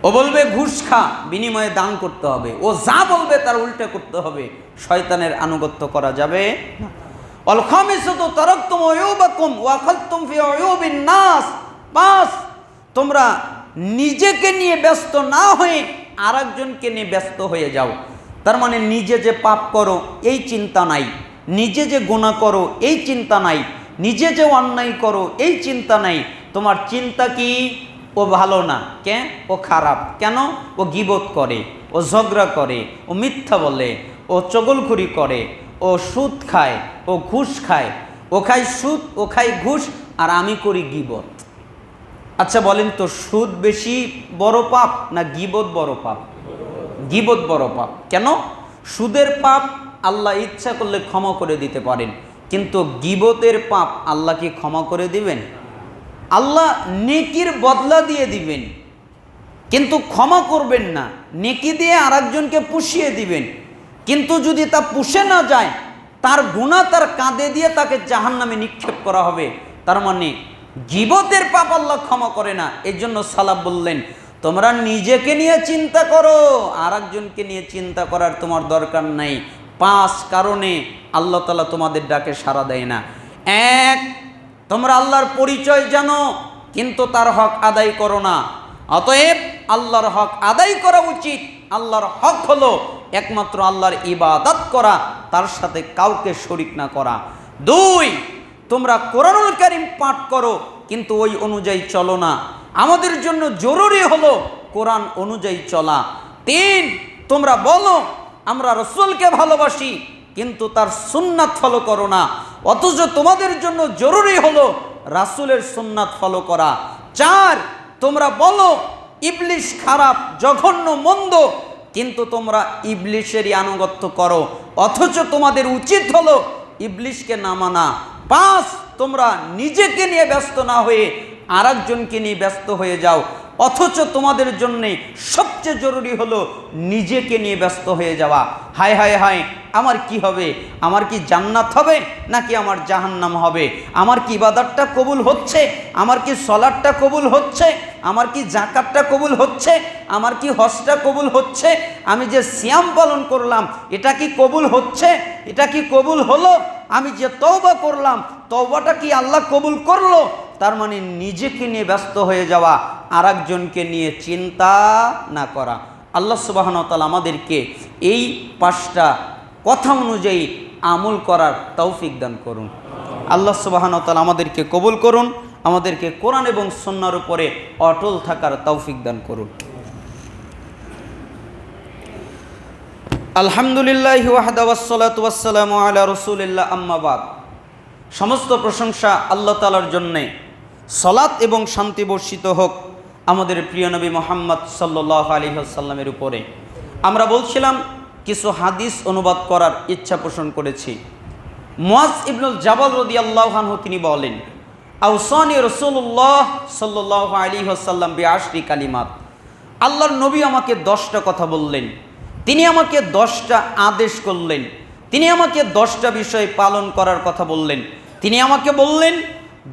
ও বলবে ঘুষ খা, বিনিময়ে দান করতে হবে। ও যা বলবে তার উল্টা করতে হবে। শয়তানের আনুগত্য করা যাবে না। অল খামিসাতু তারাকতুম উয়ুবাকুম ওয়া আখাযতুম ফি উয়ুবিন নাস। বাস, তোমরা নিজেকে নিয়ে ব্যস্ত না হয়ে আরেকজনকে নিয়ে ব্যস্ত হয়ে যাও। তার মানে নিজে যে পাপ করো এই চিন্তা নাই, নিজে যে গুনাহ করো এই চিন্তা নাই, নিজে যে অন্যায় করো এই চিন্তা নাই। তোমার চিন্তা কি? ও ভালো না, কেন? ও খারাপ কেন? ও গীবত করে, ও ঝগড়া করে, ও মিথ্যা বলে, ও চগলখুরি করে, ও সুদ খায়, ও ঘুষ খায়। ও খায় সুদ, ও খায় ঘুষ, আর আমি করি গীবত। আচ্ছা বলেন তো, সুদ বেশি বড় পাপ না গীবত বড় পাপ? গীবত বড় পাপ। কেন? সুদের পাপ আল্লাহ ইচ্ছা করলে ক্ষমা করে দিতে পারেন, কিন্তু গীবতের পাপ আল্লাহ কি ক্ষমা করে দিবেন? আল্লাহ নেকির বদলা দিয়ে দিবেন, কিন্তু ক্ষমা করবেন না। নেকি দিয়ে আরেকজনকে পুষিয়ে দিবেন, কিন্তু যদি তা পুষে না যায়, তার গুনাহ তার কাঁধে দিয়ে তাকে জাহান্নামে নিক্ষেপ করা হবে। তার মানে গীবতের পাপ আল্লাহ ক্ষমা করে না। এই জন্য সালাফ বললেন, তোমরা নিজেকে নিয়ে চিন্তা করো, আরেকজনকে নিয়ে চিন্তা করার তোমার দরকার নাই। 5 কারণে আল্লাহ তাআলা তোমাদের ডাকে সাড়া দেয় না। 1, তোমরা আল্লাহর পরিচয় জানো কিন্তু তার হক আদায় করো না। অতএব আল্লাহর হক আদায় করা উচিত। আল্লাহর হক হলো একমাত্র আল্লাহর ইবাদত করা, তার সাথে কাউকে শরীক না করা। 2, তোমরা কোরআনুল কারীম পাঠ করো কিন্তু ওই অনুযায়ী চলো না। আমাদের জন্য জরুরি হলো কোরআন অনুযায়ী চলা। 3, তোমরা বলো আমরা রাসূলকে ভালোবাসি কিন্তু তার সুন্নাত ফলো করো না, অথচ তোমাদের জন্য জরুরি হলো রাসূলের সুন্নাত ফলো করা। 4, তোমরা বলো ইবলিশ খারাপ, জঘন্য, মন্দ, কিন্তু তোমরা ইবলিশেরই আনুগত্য করো, অথচ তোমাদের উচিত হলো ইবলিশকে না মানা। 5, তোমরা নিজেকে নিয়ে ব্যস্ত না হয়ে আরেকজনকে নিয়ে ব্যস্ত হয়ে যাও, অথচ তোমাদের জন্যে সবচেয়ে জরুরি হলো নিজেকে নিয়ে ব্যস্ত হয়ে যাওয়া। হায় হায় হায়, আমার কি হবে? আমার কি জান্নাত হবে নাকি আমার জাহান্নাম হবে? আমার কি ইবাদতটা কবুল হচ্ছে? আমার কি সলাটটা কবুল হচ্ছে? আমার কি যাকাতটা কবুল হচ্ছে? আমার কি হজটা কবুল হচ্ছে? আমি যে সিয়াম পালন করলাম এটা কি কবুল হচ্ছে? এটা কি কবুল হলো? আমি যে তওবা করলাম তওবাটা কি আল্লাহ কবুল করলো? তার মানে নিজেকে নিয়ে ব্যস্ত হয়ে যাওয়া, আরেকজনকে নিয়ে চিন্তা না করা। আল্লাহ সুবহানাহু ওয়া তাআলা আমাদেরকে এই 5টা কথা অনুযায়ী আমল করার তৌফিক দান করুন। আল্লাহ সুবহানাহু ওয়া তাআলা আমাদেরকে কবুল করুন, আমাদেরকে কোরআন এবং সুন্নাহর উপরে অটল থাকার তৌফিক দান করুন। আলহামদুলিল্লাহি ওয়াহদা ওয়াসসালাতু ওয়াসসালামু আলা রাসূলিল্লাহ, আম্মা বাদ। সমস্ত প্রশংসা আল্লাহ তাআলার জন্যে। সালাত এবং শান্তি বর্ষিত হোক আমাদের প্রিয় নবী মুহাম্মদ সাল্লাল্লাহু আলাইহি ওয়াসাল্লামের উপরে। আমরা বলছিলাম কিছু হাদিস অনুবাদ করার ইচ্ছা পোষণ করেছি। মুআজ ইবনুল জাবাল রাদিয়াল্লাহু আনহু তিনি বলেন, আওসানি রাসূলুল্লাহ সাল্লাল্লাহু আলাইহি ওয়াসাল্লাম বিআশরি কালিমাত। আল্লাহর নবী আমাকে 10টা কথা বললেন, তিনি আমাকে 10টা আদেশ করলেন, তিনি আমাকে 10টা বিষয় পালন করার কথা বললেন। তিনি আমাকে বললেন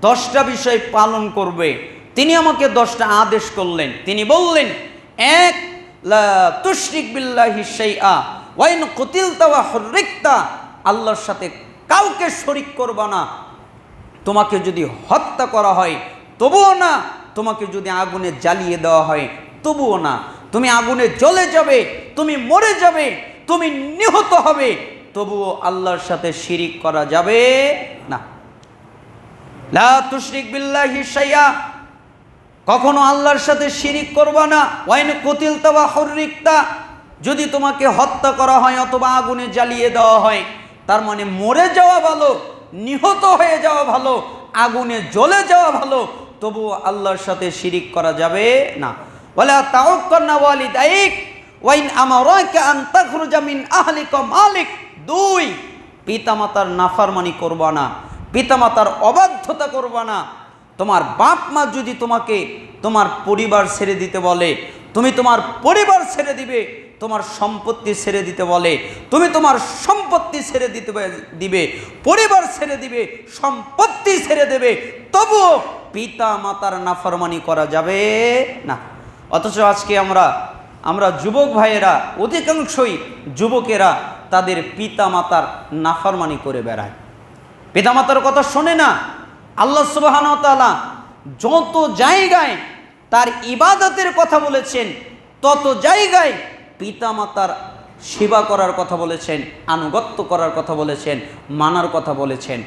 10টা বিষয় পালন করবে। তিনি আমাকে 10টা আদেশ করলেন। তিনি বললেন, 1, লা তুশরিক বিল্লাহি শাইআ ওয়া ইন কুতিলতা ওয়া হুররিকতা। আল্লাহর সাথে কাউকে শরীক করবা না। তোমাকে যদি হত্যা করা হয় তবুও না, তোমাকে যদি আগুনে জ্বালিয়ে দেওয়া হয় তবুও না। তুমি আগুনে জ্বলে যাবে, তুমি মরে যাবে, তুমি নিহত হবে, তবুও আল্লাহর সাথে শিরিক করা যাবে না। লা তুশরিক বিল্লাহি শাইআ, কখনো আল্লাহর সাথে শিরিক করবা না। ওয়াইন কুতিলতা ওয়া হুররিকতা, যদি তোমাকে হত্যা করা হয় অথবা আগুনে জ্বালিয়ে দেওয়া হয়, তার মানে মরে যাওয়া ভালো, নিহত হয়ে যাওয়া ভালো, আগুনে জ্বলে যাওয়া ভালো, তবুও আল্লাহর সাথে শিরিক করা যাবে না। ওয়ালা তাউক্কান্না ওয়ালিদাইক ওয়া ইন আমারাকা আন তাখরুজা মিন আহলিকা মালিক। 2, পিতামাতার নাফরমানি করবা না, পিতামাতার অবাধ্যতা করবা না। তোমার বাপ মা যদি তোমাকে তোমার পরিবার ছেড়ে দিতে বলে, তুমি তোমার পরিবার ছেড়ে দিবে। তোমার সম্পত্তি ছেড়ে দিতে বলে, তুমি তোমার সম্পত্তি ছেড়ে দিবে, পরিবার ছেড়ে দিবে, সম্পত্তি ছেড়ে দেবে, তবুও পিতা মাতার নাফরমানি করা যাবে না। অথচ আজকে আমরা যুবক ভাইয়েরা, অধিকাংশই যুবকেরা তাদের পিতা মাতার নাফরমানি করে বেড়ায়, পিতা মাতার কথা শোনে না। আল্লাহ সুবহানাহু ওয়া তাআলা যত জায়গায় তার ইবাদতের কথা বলেছেন, তত জায়গায় পিতামাতার সেবা করার কথা বলেছেন, আনুগত্য করার কথা বলেছেন, মানার কথা বলেছেন।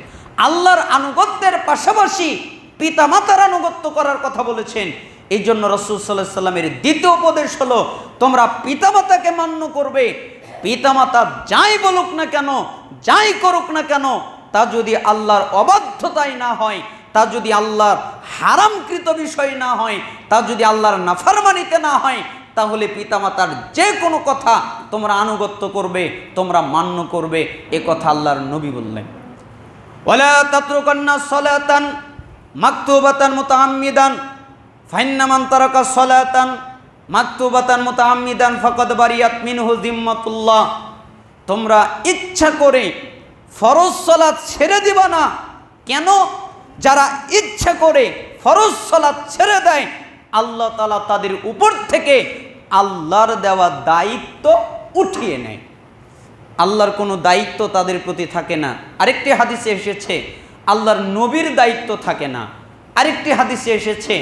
আল্লাহর আনুগত্যের পাশাপাশি পিতামাতার আনুগত্য করার কথা বলেছেন। এই জন্য রাসূল সাল্লাল্লাহু আলাইহি সাল্লামের দ্বিতীয় উপদেশ হলো, তোমরা পিতামাতাকে মান্য করবে। পিতামাতা যাই বলুক না কেন, যাই করুক না কেন, তা যদি আল্লাহর অবাধ্যতাই না হয়, তা যদি আল্লাহর হারামকৃত বিষয় না হয়, তা যদি আল্লাহর নাফরমানিতে না হয়, তাহলে পিতামাতার যে কোনো কথা তোমরা আনুগত্য করবে, তোমরা মান্য করবে। এ কথা আল্লাহর নবী বললেন। ওয়ালা তাতরুকান্না সালাতান মাকতুবাতান মুতাআম্মিদান ফাইন্না মান তারাকা সালাতান মাকতুবাতান মুতাআম্মিদান ফাকাদ বারিয়াত মিনহু জিম্মাতুল্লাহ। তোমরা ইচ্ছা করে ফরজ সালাত ছেড়ে দিবা না। কেন? যারা ইচ্ছা করে ফরজ সালাত ছেড়ে দেয়, আল্লাহ তাআলা তাদের উপর থেকে আল্লাহর দেওয়া দায়িত্ব উঠিয়ে নেয়। আল্লাহর কোনো দায়িত্ব তাদের প্রতি থাকে না। আরেকটি হাদিসে এসেছে আল্লাহর নবীর দায়িত্ব থাকে না। আরেকটি হাদিসে এসেছে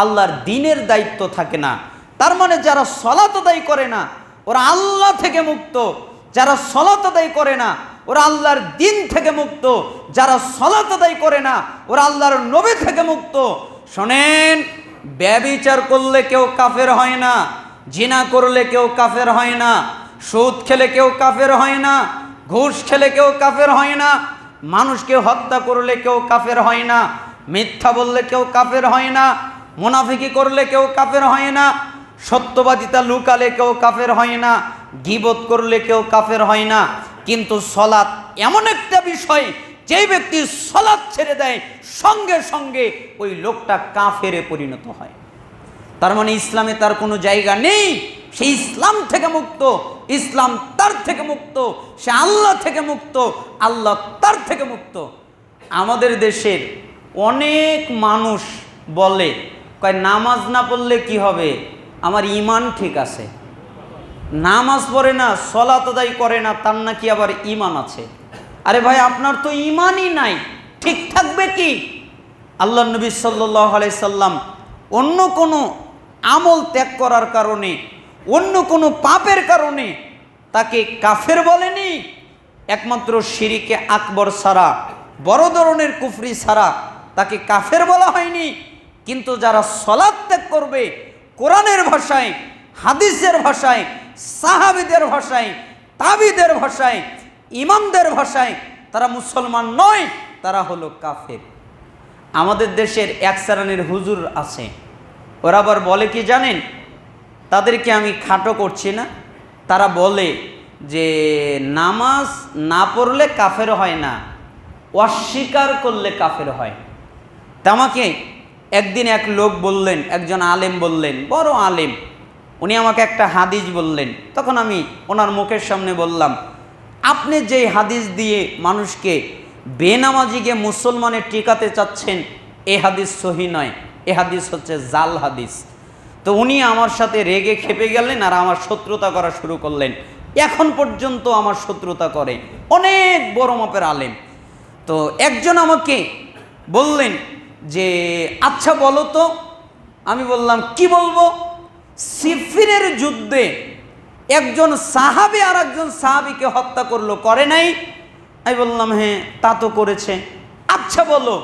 আল্লাহর দ্বীনের দায়িত্ব থাকে না। তার মানে যারা সালাত আদায় করে না, ওরা আল্লাহ থেকে মুক্ত। যারা সালাত আদায় করে না, ওরা আল্লাহর দ্বীন থেকে মুক্ত। যারা সালাত আদায় করে না, ওরা আল্লাহর নবী থেকে মুক্ত। শোনেন, ব্যভিচার করলে কেউ কাফের হয় না, জিনা করলে কেউ কাফের হয় না, সুদ খেলে কেউ কাফের হয় না, ঘুষ খেলে কেউ কাফের হয় না, মানুষকে হত্যা করলে কেউ কাফের হয় না, মিথ্যা বললে কেউ কাফের হয় না, মুনাফিকি করলে কেউ কাফের হয় না, সত্যবাদিতা লুকালে কেউ কাফের হয় না, গীবত করলে কেউ কাফের হয় না। কিন্তু সালাত এমন একটা বিষয়, যে ব্যক্তি সালাত ছেড়ে দেয়, সঙ্গে সঙ্গে ওই লোকটা কাফেরে পরিণত হয়। তার মানে ইসলামে তার কোনো জায়গা নেই। সে ইসলাম থেকে মুক্ত, ইসলাম তার থেকে মুক্ত, সে আল্লাহ থেকে মুক্ত, আল্লাহ তার থেকে মুক্ত। আমাদের দেশের অনেক মানুষ বলে, কয় নামাজ না পড়লে কি হবে, আমার ঈমান ঠিক আছে। নামাজ পড়ে না, সালাত আদায় করে না, তার নাকি আবার ঈমান আছে। আরে ভাই, আপনার তো ঈমানই নাই, ঠিক থাকবে কি? আল্লাহ নবী সাল্লাল্লাহু আলাইহি সাল্লাম অন্য কোনো আমল ত্যাগ করার কারণে, অন্য কোনো পাপের কারণে তাকে কাফের বলেনি। একমাত্র শিরিকে আকবর ছাড়া, বড় ধরনের কুফরি ছাড়া তাকে কাফের বলা হয়নি। কিন্তু যারা সালাত ত্যাগ করবে, কোরআনের ভাষায়, হাদিসের ভাষায়, সাহাবীদের ভাষায়, তাবিদের ভাষায়, ইমামদের ভাষায়, তারা মুসলমান নয়, তারা হলো কাফের। আমাদের দেশের এক শ্রেণীর হুজুর আছে, ওরা আবার বলে কি জানেন? তাদেরকে আমি খাটো করছি না। তারা বলে যে নামাজ না পড়লে কাফের হয় না, অস্বীকার করলে কাফের হয়। তা আমাকে একদিন এক লোক বললেন, একজন আলেম বললেন, বড় আলেম, উনি আমাকে একটা হাদিস বললেন। তখন আমি ওনার মুখের সামনে বললাম, আপনি যে হাদিস দিয়ে মানুষকে বেনামাজিকে মুসলমানে টিকাতে চাচ্ছেন, এ হাদিস সহি নয়, এ হাদিস হচ্ছে জাল হাদিস। তো উনি আমার সাথে রেগে খেপে গেলেন আর আমার শত্রুতা করা শুরু করলেন। এখন পর্যন্ত আমার শত্রুতা করে, অনেক বড় মাপের আলেম। তো একজন আমাকে বললেন যে আচ্ছা বলো তো। আমি বললাম কি বলবো? সিফিনের যুদ্ধে একজন সাহাবী আর একজন সাহাবীকে হত্যা করলো, করে নাই? আমি বললাম হ্যাঁ, তা তো করেছে। আচ্ছা বলো,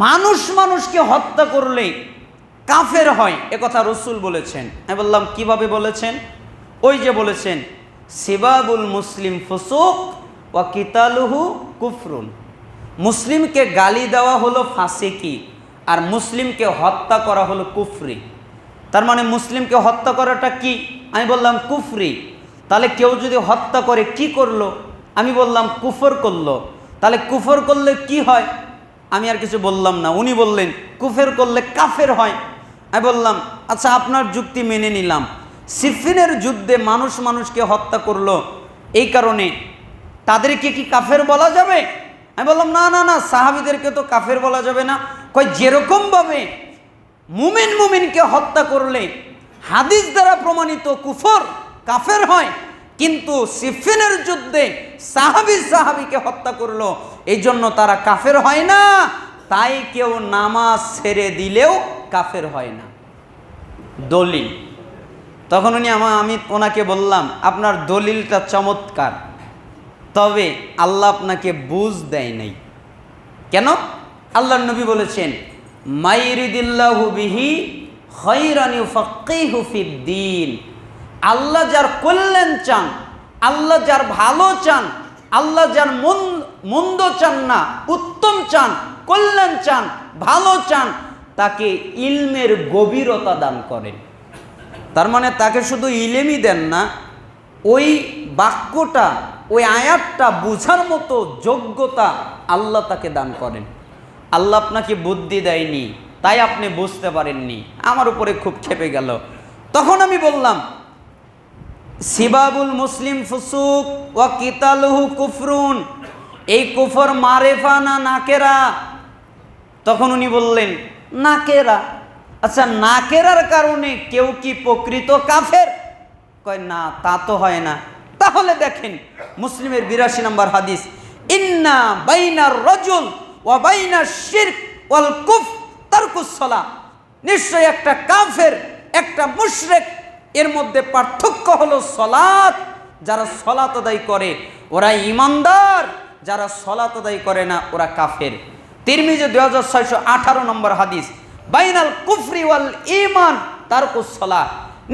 মানুষ মানুষকে হত্যা করলে কাফের হয়, একথা রাসূল বলেছেন। আমি বললাম কিভাবে বলেছেন? ওই যে বলেছেন, সিবাবুল মুসলিম ফুসুক ওয়া কিতালুহু কুফরুন। মুসলিমকে গালি দেওয়া হলো ফাসিকি, আর মুসলিমকে হত্যা করা হলো কুফরি। তার মানে মুসলিমকে হত্যা করাটা কি? আমি বললাম কুফরি। তাহলে কেউ যদি হত্যা করে কি করলো? আমি বললাম কুফর করলো। তাহলে কুফর করলে কি হয়? আমি আর কিছু বললাম না। উনি বললেন কুফর করলে কাফের হয়। আমি বললাম আচ্ছা, আপনার যুক্তি মেনে নিলাম। সিফিনের যুদ্ধে মানুষ মানুষকে হত্যা করলো, এই কারণে তাদেরকে কি কাফের বলা যাবে? আমি বললাম না না না, সাহাবীদেরকে তো কাফের বলা যাবে না। কই যেরকমভাবে মুমিন মুমিনকে হত্যা করলে হাদিস দ্বারা প্রমাণিত কুফর কাফের হয়, কিন্তু সিফিনের যুদ্ধে সাহাবী সাহাবীকে হত্যা করলো, এই জন্য তারা কাফের হয় না। তাই কেউ নামাজ ছেড়ে দিলেও কাফের হয় না। দলিল। তখন আমি ওনাকে বললাম আপনার দলিলটা চমৎকার, তবে আল্লাহ আপনাকে বুঝ দেয় নাই। কেন? আল্লাহর নবী বলেছেন মাইরিদিল্লাহু বিহি খায়রান ইউফাক্কিহু ফিদ্দীন। আল্লাহ যার কল্যাণ চান, আল্লাহ যার ভালো চান, আল্লাহ যার মন্দ চান না, উত্তম চান, কল্যাণ চান, ভালো চান, তাকে ইলমের গভীরতা দান করেন। তার মানে তাকে শুধু ইলমই দেন না, ওই বাক্যটা, ওই আয়াতটা বুঝার মতো যোগ্যতা আল্লাহ তাকে দান করেন। আল্লাহ আপনাকে বুদ্ধি দেয়নি, তাই আপনি বুঝতে পারেননি। আমার উপরে খুব ক্ষেপে গেল। তখন আমি বললাম সিবাবুল মুসলিম ফুসুক ওয়া কিতালুহু কুফরুন, এই কুফর মারেফা না নাকেরা? তখন উনি বললেন নাকেরা। আচ্ছা, নাকেরার কারণে কেউ কি প্রকৃত কাফের? কয় না, তা তো হয় না। তাহলে দেখেন মুসলিমের ৮২ নম্বর হাদিস, ইন্না বাইনার রাজুল ওয়া বাইনাশ শিরক ওয়াল কুফর তারকুস সালাহ। নিশ্চয় একটা কাফের, একটা মুশরিক, এর মধ্যে পার্থক্য হলো সালাত। যারা সালাত আদায় করে ওরা ঈমানদার, যারা সালাত আদায় করে না ওরা কাফের। তিরমিজি 2618 নম্বর হাদিস, বাইনাল কুফরি ওয়াল ঈমান তারকুস সালাহ।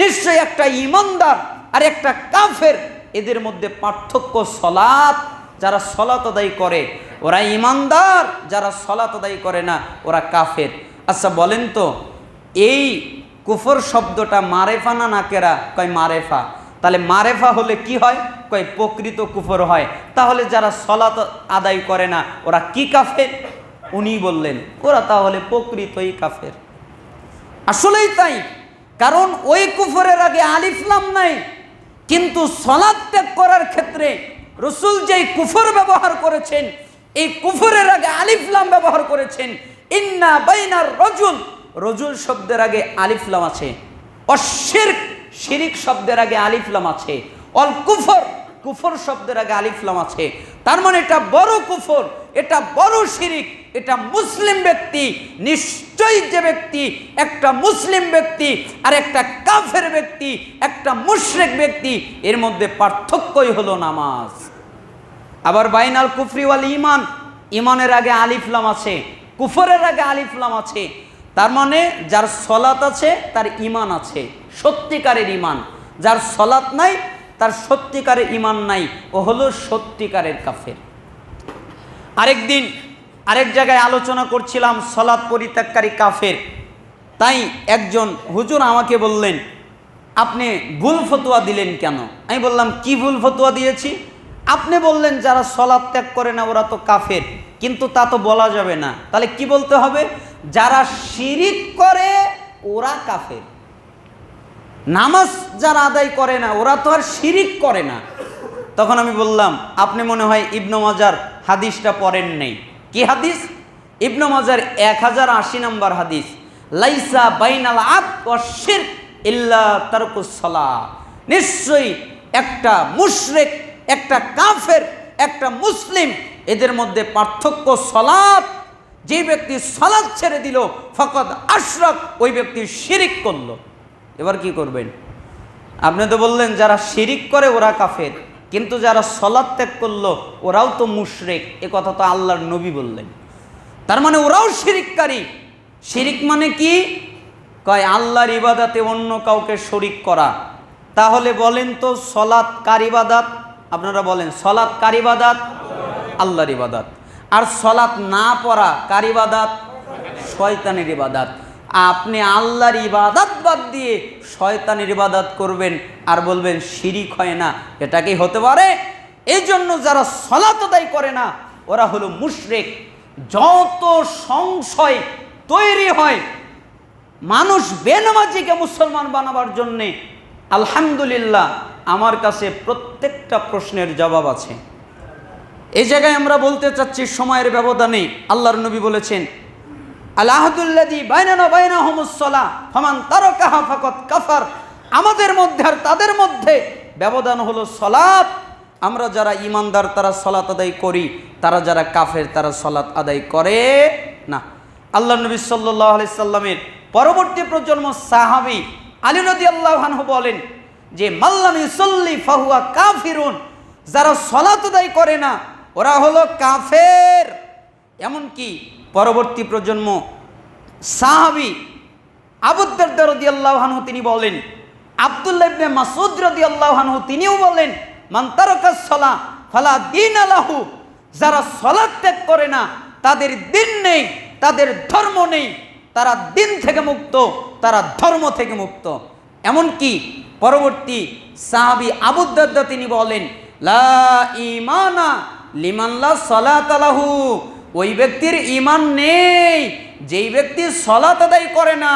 নিশ্চয় একটা ঈমানদার আর একটা কাফের, এদের মধ্যে পার্থক্য সালাত। যারা সালাত আদায় করে ওরা ঈমানদার, যারা সালাত আদায় করে না ওরা কাফের। আচ্ছা বলেন তো, এই কুফর শব্দটা মারেফা না নাকেরা? কয় মারেফা। তাহলে মারেফা হলে কি হয়? কয় প্রকৃত কুফর হয়। তাহলে যারা সালাত আদায় করে না ওরা কি কাফের? উনি বললেন ওরা তাহলে প্রকৃতই কাফের। আসলেই তাই, কারণ ওই কুফরের আগে আলিফ লাম নাই, কিন্তু সালাত ত্যাগ করার ক্ষেত্রে রাসূল যেই কুফর ব্যবহার করেছেন, এই কুফরের আগে আলিফ লাম ব্যবহার করেছেন। ইন্না বাইনার রাজুল, রজুল শব্দের আগে আলিফ লাম আছে। অশিরক, শিরিক শব্দের আগে আলিফ লাম আছে। অল কুফর, কুফর শব্দের আগে আলিফ লাম আছে। তার মানে এটা বড় কুফর, এটা বড় শিরিক, এটা মুসলিম ব্যক্তি। নিশ্চয়ই যে ব্যক্তি, একটা মুসলিম ব্যক্তি আর একটা কাফের ব্যক্তি, একটা মুশরিক ব্যক্তি, এর মধ্যে পার্থক্যই হলো নামাজ। আবার বাইনাল কুফরি ওয়াল ঈমান, ঈমানের আগে আলিফ লাম আছে, কুফরের আগে আলিফ লাম আছে। তার মানে যার সালাত আছে তার ঈমান আছে, সত্যিকারের ঈমান। যার সালাত নাই তার সত্যিকারের ঈমান নাই, ও হলো সত্যিকারের কাফের। আরেকদিন আরেক জায়গায় আলোচনা করছিলাম সালাত পরিত্যাগকারী কাফের। তাই একজন হুজুর আমাকে বললেন আপনি ভুল ফতোয়া দিলেন কেন? আমি বললাম কি ভুল ফতোয়া দিয়েছি? আপনি বললেন যারা সালাত ত্যাগ করে না ওরা তো কাফের, কিন্তু তা তো বলা যাবে না। তাহলে কি বলতে হবে? যারা শিরিক করে ওরা কাফের। নামাজ যারা আদায় করে না ওরা তো আর শিরিক করে না। তখন আমি বললাম আপনি মনে হয় ইবনে মাজার হাদিসটা পড়েন নাই। কি হাদিস? ইবনে মাজার 1080 নম্বর হাদিস, লাইসা বাইনাল আবদ ওয়াশ শিরক ইল্লা তারকুস সালাহ। নিশ্চয়ই একটা মুশরিক, একটা কাফের, একটা মুসলিম, এদের মধ্যে পার্থক্য সালাত। যে ব্যক্তি সালাত ছেড়ে দিল ফাকাদ আশরাক, ওই ব্যক্তি শিরিক করলো। এবার কি করবেন? আপনি তো বললেন যারা শিরিক করে ওরা কাফের, কিন্তু যারা সালাত ত্যাগ করলো ওরাও তো মুশরিক, এ কথা তো আল্লাহর নবী বললেন। তার মানে ওরাও শিরিককারী। শিরিক মানে কি? কয় আল্লাহর ইবাদতে অন্য কাউকে শরিক করা। তাহলে বলেন তো সালাত কার ইবাদত? আপনারা বলেন সালাত কার ইবাদত? আল্লাহর ইবাদত। আর সালাত না পড়া কার ইবাদত? শয়তানের ইবাদত। আপনি আল্লাহর ইবাদত বাদ দিয়ে শয়তানের ইবাদত করবেন আর বলবেন শিরিক হয় না, এটা কি হতে পারে? এই জন্য যারা সালাত আদায় করে না ওরা হলো মুশরিক। যত সংশয় তৈরি হয় মানুষ বেনামাজিকে মুসলমান বানাবার জন্যে, আলহামদুলিল্লাহ আমার কাছে প্রত্যেকটা প্রশ্নের জবাব আছে। এই জায়গায় আমরা বলতে চাচ্ছি সময়ের ব্যবধানে আল্লাহর নবী বলেছেন, আল আহদুল্লাযী বাইনানা ওয়া বাইনাহুমুস সালাহ ফামান তারাকাহা ফাকাদ কাফার। আমাদের মধ্যে আর তাদের মধ্যে ব্যবধান হলো সালাত। আমরা যারা ঈমানদার তারা সালাত আদায় করি, তারা যারা কাফের তারা সালাত আদায় করে না। আল্লাহর নবী সাল্লাল্লাহু আলাইহি সাল্লামের পরবর্তী প্রজন্ম সাহাবী আলী রাদিয়াল্লাহু আনহু বলেন যে মাল্লাম ইউসাল্লি ফাহুয়া কাফিরুন, যারা সালাত আদায় করে না ওরা হলো কাফের। এমনকি পরবর্তী প্রজন্ম সাহাবী আবু দারদা রাদিয়াল্লাহু আনহু তিনি বলেন, আব্দুল্লাহ ইবনে মাসউদ রাদিয়াল্লাহু আনহু তিনিও বলেন, মান তারাকাস সালাহ ফালা দীনা লাহু, যারা সালাত ত্যাগ করে না তাদের দিন নেই, তাদের ধর্ম নেই, তারা দিন থেকে মুক্ত, তারা ধর্ম থেকে মুক্ত। এমনকি পরবর্তী সাহাবী আবু দারদা তিনি বলেন, লা ঈমানা লিমান লা সালাতা লাহু, ওই ব্যক্তির ঈমান নেই যেই ব্যক্তি সালাত আদায় করে না।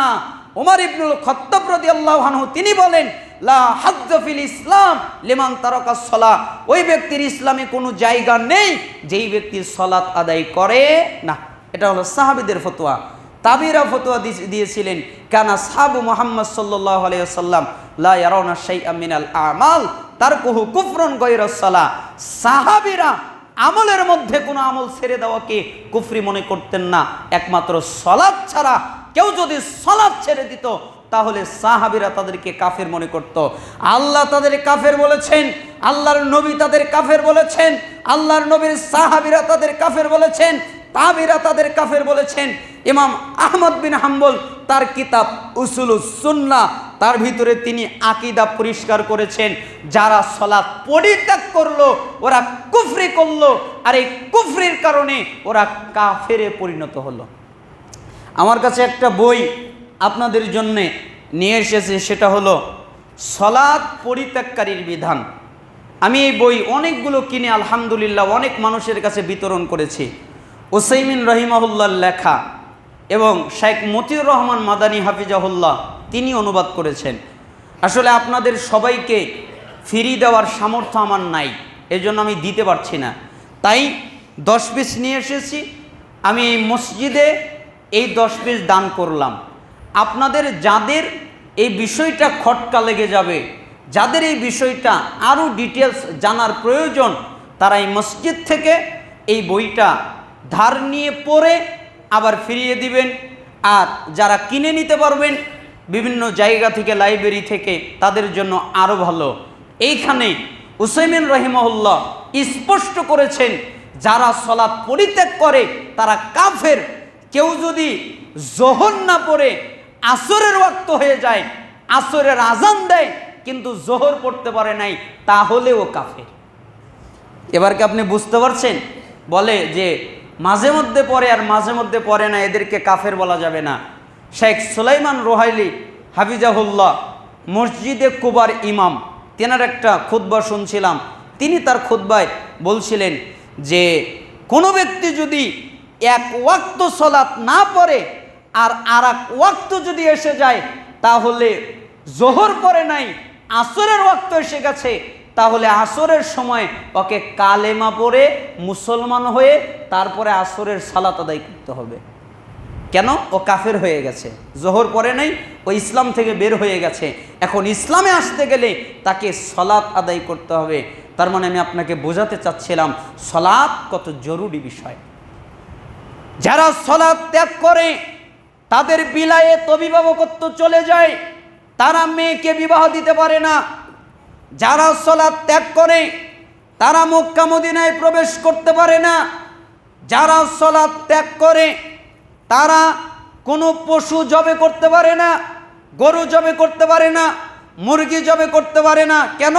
ওমর ইবনুল খাত্তাব রাদিয়াল্লাহু আনহু তিনি বলেন, লা হাজ্জা ফিল ইসলাম লিমান তারাকাস সালাহ, ওই ব্যক্তির ইসলামে কোনো জায়গা নেই যেই ব্যক্তি সালাত আদায় করে না। এটা হলো সাহাবীদের ফতোয়া। তাবিরা ফতোয়া দিয়েছিলেন, কানা সাহাবু মুহাম্মদ সাল্লাল্লাহু আলাইহি ওয়াসাল্লাম লা ইয়ারাউনা শাইআম মিনাল আমাল তারকুহু কুফরুন গায়রাস সালাহ। সাহাবীরা আমলের মধ্যে কোনো আমল ছেড়ে দেওয়াকে কুফরি মনে করতেন না, একমাত্র সালাত ছাড়া। কেউ যদি সালাত ছেড়ে দিত তাহলে সাহাবীরা তাদেরকে কাফের মনে করত। আল্লাহ তাদের কাফের বলেছেন, আল্লাহর নবী তাদের কাফের বলেছেন, আল্লাহর নবীর সাহাবীরা তাদের কাফের বলেছেন, তাবিরা তাদের কাফের বলেছেন। ইমাম আহমদ বিন হাম্বল তার কিতাব উসুলুস সুন্নাহ তার ভিতরে তিনি আকীদা পরিষ্কার করেছেন, যারা সালাত পরিত্যাগ করলো ওরা কুফরি করলো, আর এই কুফরির কারণে ওরা কাফেরে পরিণত হলো। আমার কাছে একটা বই আপনাদের জন্য নিয়ে এসেছি, সেটা হলো সালাত পরিত্যাগকারীর বিধান। আমি এই বই অনেকগুলো কিনে আলহামদুলিল্লাহ অনেক মানুষের কাছে বিতরণ করেছি। উসাইমিন রহিমাহুল্লাহর লেখা এবং শেখ মতিউর রহমান মাদানী হাফিজাহুল্লাহ তিনি অনুবাদ করেছেন। আসলে আপনাদের সবাইকে ফ্রি দেওয়ার সামর্থ্য আমার নাই, এজন্য আমি দিতে পারছি না, তাই 10 পিস নিয়ে এসেছি। আমি এই মসজিদে এই 10 পিস দান করলাম। আপনাদের যাদের এই বিষয়টা খটকা লেগে যাবে, যাদের এই বিষয়টা আরও ডিটেলস জানার প্রয়োজন, তারা এই মসজিদ থেকে এই বইটা ধার নিয়ে পড়ে আবার ফিরিয়ে দিবেন। আর যারা কিনে নিতে পারবেন বিভিন্ন জায়গা থেকে, লাইব্রেরি থেকে, তাদের জন্য আরও ভালো। এইখানে উসাইমিন রহিমাহুল্লাহ স্পষ্ট করেছেন, যারা সালাত পরিত্যাগ করে তারা কাফের। কেউ যদি যোহর না পড়ে আসরের ওয়াক্ত হয়ে যায়, আসরের আজান দেয় কিন্তু যোহর পড়তে পারে নাই, তাহলেও কাফের। এবার কি আপনি বুঝতে পারছেন? বলে যে মাঝে মধ্যে পড়ে আর মাঝে মধ্যে পড়ে না, এদেরকে কাফের বলা যাবে না। শেখ সুলাইমান রুহাইলি হাফিজাহুল্লাহ মসজিদে কুবার ইমাম, তেনার একটা খুতবা শুনছিলাম। তিনি তার খুতবায় বলছিলেন যে কোনো ব্যক্তি যদি এক ওয়াক্ত সালাত না পড়ে আর এক ওয়াক্ত যদি এসে যায়, তাহলে যোহর পড়ে নাই, আসরের ওয়াক্ত এসে গেছে, তাহলে আসরের সময় ওকে কালেমা পড়ে মুসলমান হয়ে তারপরে আসরের সালাত আদায় করতে হবে। কেন? ও কাফের হয়ে গেছে, যোহর পড়ে নাই, ও ইসলাম থেকে বের হয়ে গেছে। এখন ইসলামে আসতে গেলে তাকে সালাত আদায় করতে হবে। তার মানে আমি আপনাকে বোঝাতে চাচ্ছিলাম সালাত কত জরুরি বিষয়। যারা সালাত ত্যাগ করে তাদের বিলায়েত অভিভাবকত্ব চলে যায়, তারা মেয়েকে বিবাহ দিতে পারে না। যারা সালাত ত্যাগ করে তারা মক্কা মদিনায় প্রবেশ করতে পারে না। যারা সালাত ত্যাগ করে তারা কোনো পশু জবে করতে পারে না, গরু জবে করতে পারে না, মুরগি জবে করতে পারে না। কেন?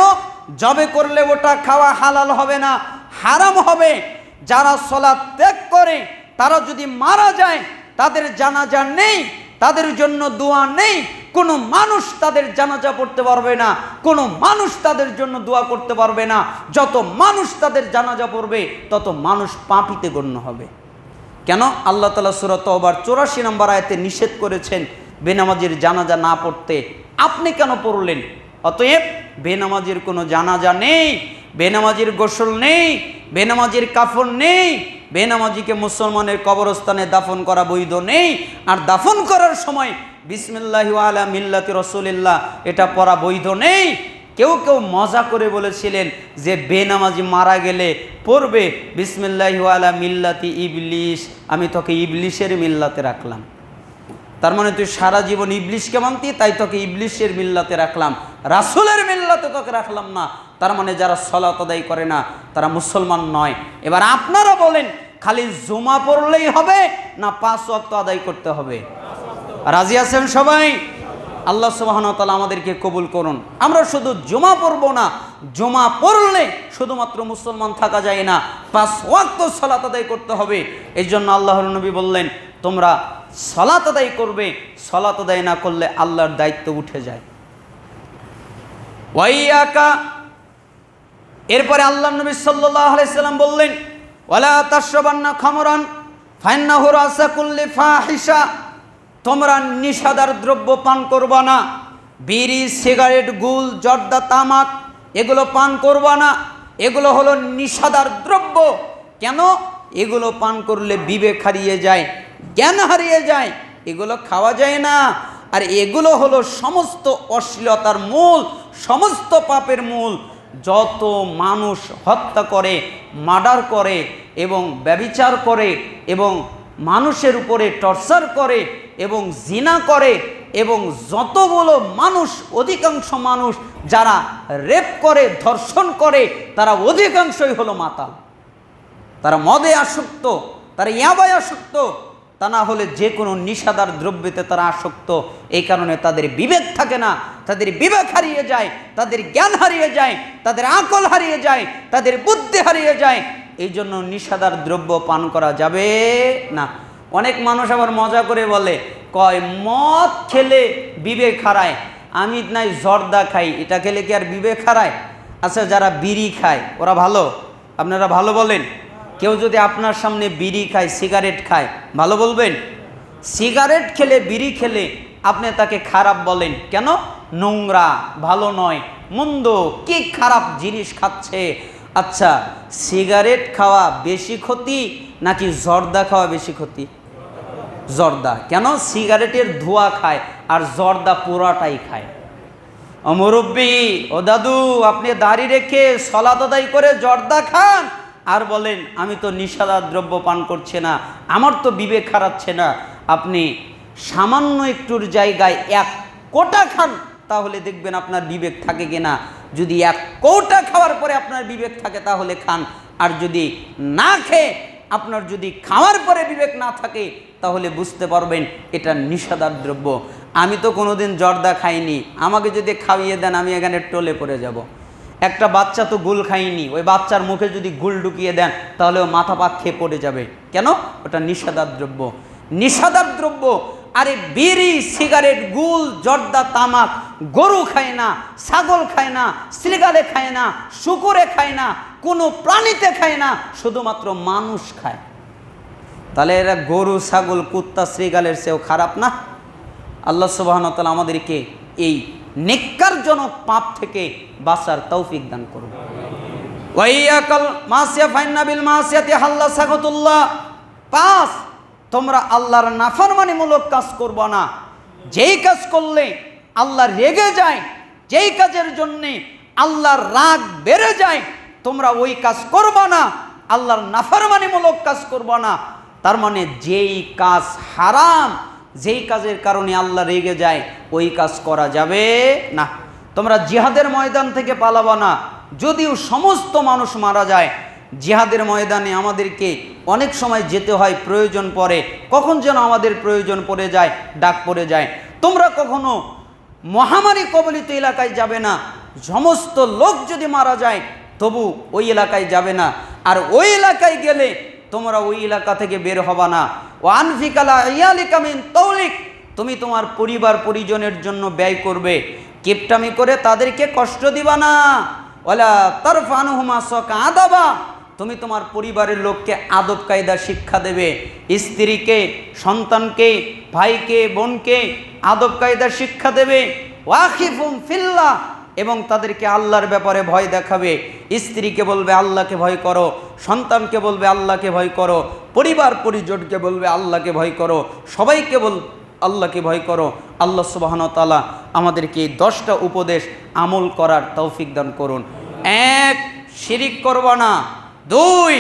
জবে করলে ওটা খাওয়া হালাল হবে না, হারাম হবে। যারা সালাত ত্যাগ করে তারা যদি মারা যায়, তাদের জানাজা নেই, তাদের জন্য দোয়া নেই, কোনো মানুষ তাদের জানাজা পড়তে পারবে না, কোনো মানুষ তাদের জন্য দোয়া করতে পারবে না। যত মানুষ তাদের জানাজা পড়বে তত মানুষ পাপীতে গণ্য হবে। কেন? আল্লাহ তাআলা সূরা তাওবার 84 নম্বর আয়াতে নিষেধ করেছেন বেনামাজির জানাজা না পড়তে। আপনি কেন পড়লেন? অতএব বেনামাজির কোনো জানাজা নেই, বেনামাজির গোসল নেই, বেনামাজির কাফন নেই, বেনামাজিকে মুসলমানের কবরস্থানে দাফন করা বৈধ নেই। আর দাফন করার সময় বিসমিল্লাহি ওয়া আলা মিল্লাতি রাসূলিল্লাহ এটা পড়া বৈধ নেই। কেউ কেউ মজা করে বলেছিলেন যে বেনামাজি মারা গেলে পড়বে বিসমিল্লাহি ওয়া আলা মিল্লাতি ইবলিস, আমি তোকে ইবলিসের মিল্লাতে রাখলাম। তার মানে তুই সারা জীবন ইবলিসকে মানতি, তাই তোকে ইবলিসের মিল্লাতে রাখলাম, রাসূলের মিল্লাতে তোকে রাখলাম না। তার মানে যারা সালাত আদায় করে না তারা মুসলমান নয়। এবার আপনারা বলেন খালি জুমা পড়লেই হবে না 5 ওয়াক্ত আদায় করতে হবে? রাজি আছেন সবাই? আল্লাহ সুবহানাহু ওয়া তাআলা আমাদেরকে কবুল করুন। আমরা শুধু জুমা পড়বো না, জুমা পড়লে শুধুমাত্র মুসলমান থাকা যায় না, 5 ওয়াক্ত সালাত আদায় করতে হবে। এই জন্য আল্লাহর নবী বললেন তোমরা সালাত আদায় করবে, সালাত আদায় না করলে আল্লাহর দায়িত্ব উঠে যায়। ওয়াইয়াকা, এরপরে আল্লাহর নবী সাল্লাল্লাহু আলাইহি সাল্লাম বললেন ওয়ালা তাশরাবান্না খামরান ফাইন্নাহু রাসা কুল্লি ফাহিশা, তোমরা নিশাদার দ্রব্য পান করবা না, বিড়ি, সিগারেট, গুল, জর্দা, তামাক এগুলো পান করবা না। এগুলো হলো নিশাদার দ্রব্য। কেন? এগুলো পান করলে বিবেক হারিয়ে যায়, জ্ঞান হারিয়ে যায়, এগুলো খাওয়া যায় না। আর এগুলো হলো সমস্ত অশ্লীলতার মূল, সমস্ত পাপের মূল। যত মানুষ হত্যা করে, মার্ডার করে এবং ব্যভিচার করে এবং মানুষের উপরে টর্চার করে এবং জিনা করে এবং যতগুলো মানুষ, অধিকাংশ মানুষ যারা রেপ করে, ধর্ষণ করে, তারা অধিকাংশই হলো মাতাল। তারা মদে আসক্ত, তারা ইয়াবায় আসক্ত, তা না হলে যে কোনো নিশাদার দ্রব্যতে তারা আসক্ত। এই কারণে তাদের বিবেক থাকে না, তাদের বিবেক হারিয়ে যায়, তাদের জ্ঞান হারিয়ে যায়, তাদের আকল হারিয়ে যায়, তাদের বুদ্ধি হারিয়ে যায়। এই জন্য নিশাদার দ্রব্য পান করা যাবে না। অনেক মানুষ আবার মজা করে বলে, কয় মদ খেলে বিবেক হারায়, আমি নাই জর্দা খাই, এটা খেলে কি আর বিবেক হারায়? আচ্ছা, যারা বিড়ি খায় ওরা ভালো? আপনারা ভালো বলেন? কেউ যদি আপনার সামনে বিড়ি খায়, সিগারেট খায়, ভালো বলবেন? সিগারেট খেলে, বিড়ি খেলে আপনি তাকে খারাপ বলেন কেন? নোংরা, ভালো নয়, মন্দ, কি খারাপ জিনিস খাচ্ছে। আচ্ছা, সিগারেট খাওয়া বেশি ক্ষতি নাকি জর্দা খাওয়া বেশি ক্ষতি? জর্দা। কেন? সিগারেটের ধোঁয়া খায় আর জর্দা পুরাটাই খায়। ও মুরব্বি, ও দাদু, আপনি দাড়ি রেখে সালাত আদায় করে জর্দা খান আর বলেন আমি তো নিশাদার দ্রব্য পান করছে না, আমার তো বিবেক হারাচ্ছে না। আপনি সামান্য একটুর জায়গায় 1 কোটা খান, তাহলে দেখবেন আপনার বিবেক থাকে কিনা। যদি 1 কৌটা খাওয়ার পরে আপনার বিবেক থাকে তাহলে খান, আর যদি না খেয়ে আপনার যদি খাওয়ার পরে বিবেক না থাকে তাহলে বুঝতে পারবেন এটা নিশাদার দ্রব্য। আমি তো কোনোদিন জর্দা খাইনি, আমাকে যদি খাইয়ে দেন আমি এখানে টলে পড়ে যাব। একটা বাচ্চা তো গুল খায়নি, ওই বাচ্চার মুখে যদি গুল ঢুকিয়ে দেন তাহলে ও মাথা পাক খেয়ে পড়ে যাবে। কেন? ওটা নিষেধার দ্রব্য। নিষেধার দ্রব্য। আরে বিড়ি, সিগারেট, গুল, জর্দা, তামাক গরু খায় না, ছাগল খায় না, শ্রীগালে খায় না, শুকুরে খায় না, কোনো প্রাণীতে খায় না, শুধুমাত্র মানুষ খায়। তাহলে এরা গরু, ছাগল, কুত্তা, শ্রীগালের চেয়েও খারাপ না? আল্লাহ সুবহানাহু ওয়া তাআলা আমাদেরকে এই নেক্কারজনক পাপ থেকে বাঁচার তৌফিক দান করুন। ওয়াইয়াকাল মাসিয়া ফাইন্না বিল মাসিয়াতি হাল্লা সাগাতুল্লাহ। 5, তোমরা আল্লাহর নাফরমানিমূলক কাজ করবে না। যেই কাজ করলে আল্লাহ রেগে যায়, যেই কাজের জন্যে আল্লাহর রাগ বেড়ে যায়, তোমরা ওই কাজ করবে না। আল্লাহর নাফরমানিমূলক কাজ করবে না। তার মানে যেই কাজ হারাম, যেই কাজের কারণে আল্লাহ রেগে যায়, ওই কাজ করা যাবে না। তোমরা জিহাদের ময়দান থেকে পালাবা না। যদিও সমস্ত মানুষ মারা যায়, জিহাদের ময়দানে আমাদেরকে অনেক সময় যেতে হয়, প্রয়োজন পড়ে। কখন যেন আমাদের প্রয়োজন পড়ে যায়, ডাক পড়ে যায়। তোমরা কখনো মহামারী কবলিত এলাকায় যাবে না। সমস্ত লোক যদি মারা যায় তবু ওই এলাকায় যাবে না। আর ওই এলাকায় গেলে তোমরা ওই এলাকা থেকে বের হবা না। ও আনফিকালা ইয়ালিকা মিন তৌলিক, তুমি তোমার পরিবার পরিজনের জন্য ব্যয় করবে, কিপটামি করে তাদেরকে কষ্ট দিবা না। ওয়ালা তারফানুহুমা সাকা আদাবা, তুমি তোমার পরিবারের লোককে আদব কায়দা শিক্ষা দেবে, স্ত্রীকে, সন্তানকে, ভাইকে, বোনকে আদব কায়দা শিক্ষা দেবে। ওয়াখিফুম ফিল্লাহ, এবং তাদেরকে আল্লাহর ব্যাপারে ভয় দেখাবে। স্ত্রীকে বলবে আল্লাহকে ভয় করো, সন্তানকে বলবে আল্লাহকে ভয় করো, পরিবার পরিজনকে বলবে আল্লাহকে ভয় করো, সবাইকে আল্লাহকে ভয় করো। আল্লাহ সুবহানাহু ওয়া তাআলা আমাদেরকে এই 10টা উপদেশ আমল করার তৌফিক দান করুন। 1, শিরিক করবা না। 2,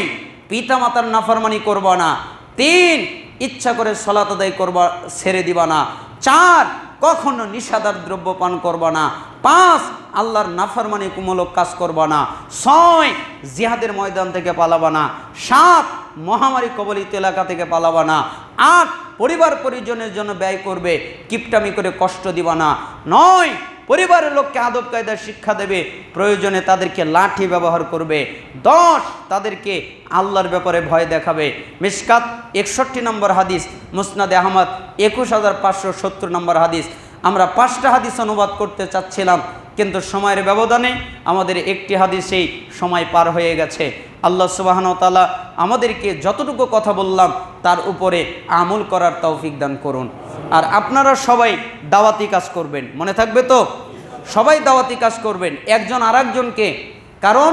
পিতামাতার নাফরমানি করবা না। 3, ইচ্ছা করে সালাত আদায় করবা, ছেড়ে দিবা না। 4, কখনো নিশাদার দ্রব্য পান করবা না। 5, আল্লাহর নাফরমানিমূলক কাজ করবা না। 6, জিহাদের ময়দান থেকে পালাবা না। 7, মহামারী কবলিত এলাকা থেকে পালাবা না। 8, পরিবার পরিজনের জন্য ব্যয় করবে, কিপটামি করে কষ্ট দিবা না। 9, পরিবারের লোককে আদব কায়দার শিক্ষা দেবে, প্রয়োজনে তাদেরকে লাঠি ব্যবহার করবে। 10, তাদেরকে আল্লাহর ব্যাপারে ভয় দেখাবে। মিশকাত 61 নম্বর হাদিস, মুসনাদে আহমদ 21570 নম্বর হাদিস। আমরা 5টা হাদিস অনুবাদ করতে চাচ্ছিলাম, কিন্তু সময়ের ব্যবধানে আমাদের একটি হাদিসেই সময় পার হয়ে গেছে। আল্লাহ সুবহানাহু ওয়া তাআলা আমাদেরকে যতটুকু কথা বললাম তার উপরে আমল করার তৌফিক দান করুন। আর আপনারা সবাই দাওয়াতি কাজ করবেন, মনে থাকবে তো? সবাই দাওয়াতি কাজ করবেন একজন আরেকজনকে, কারণ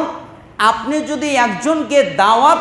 আপনি যদি একজনকে দাওয়াত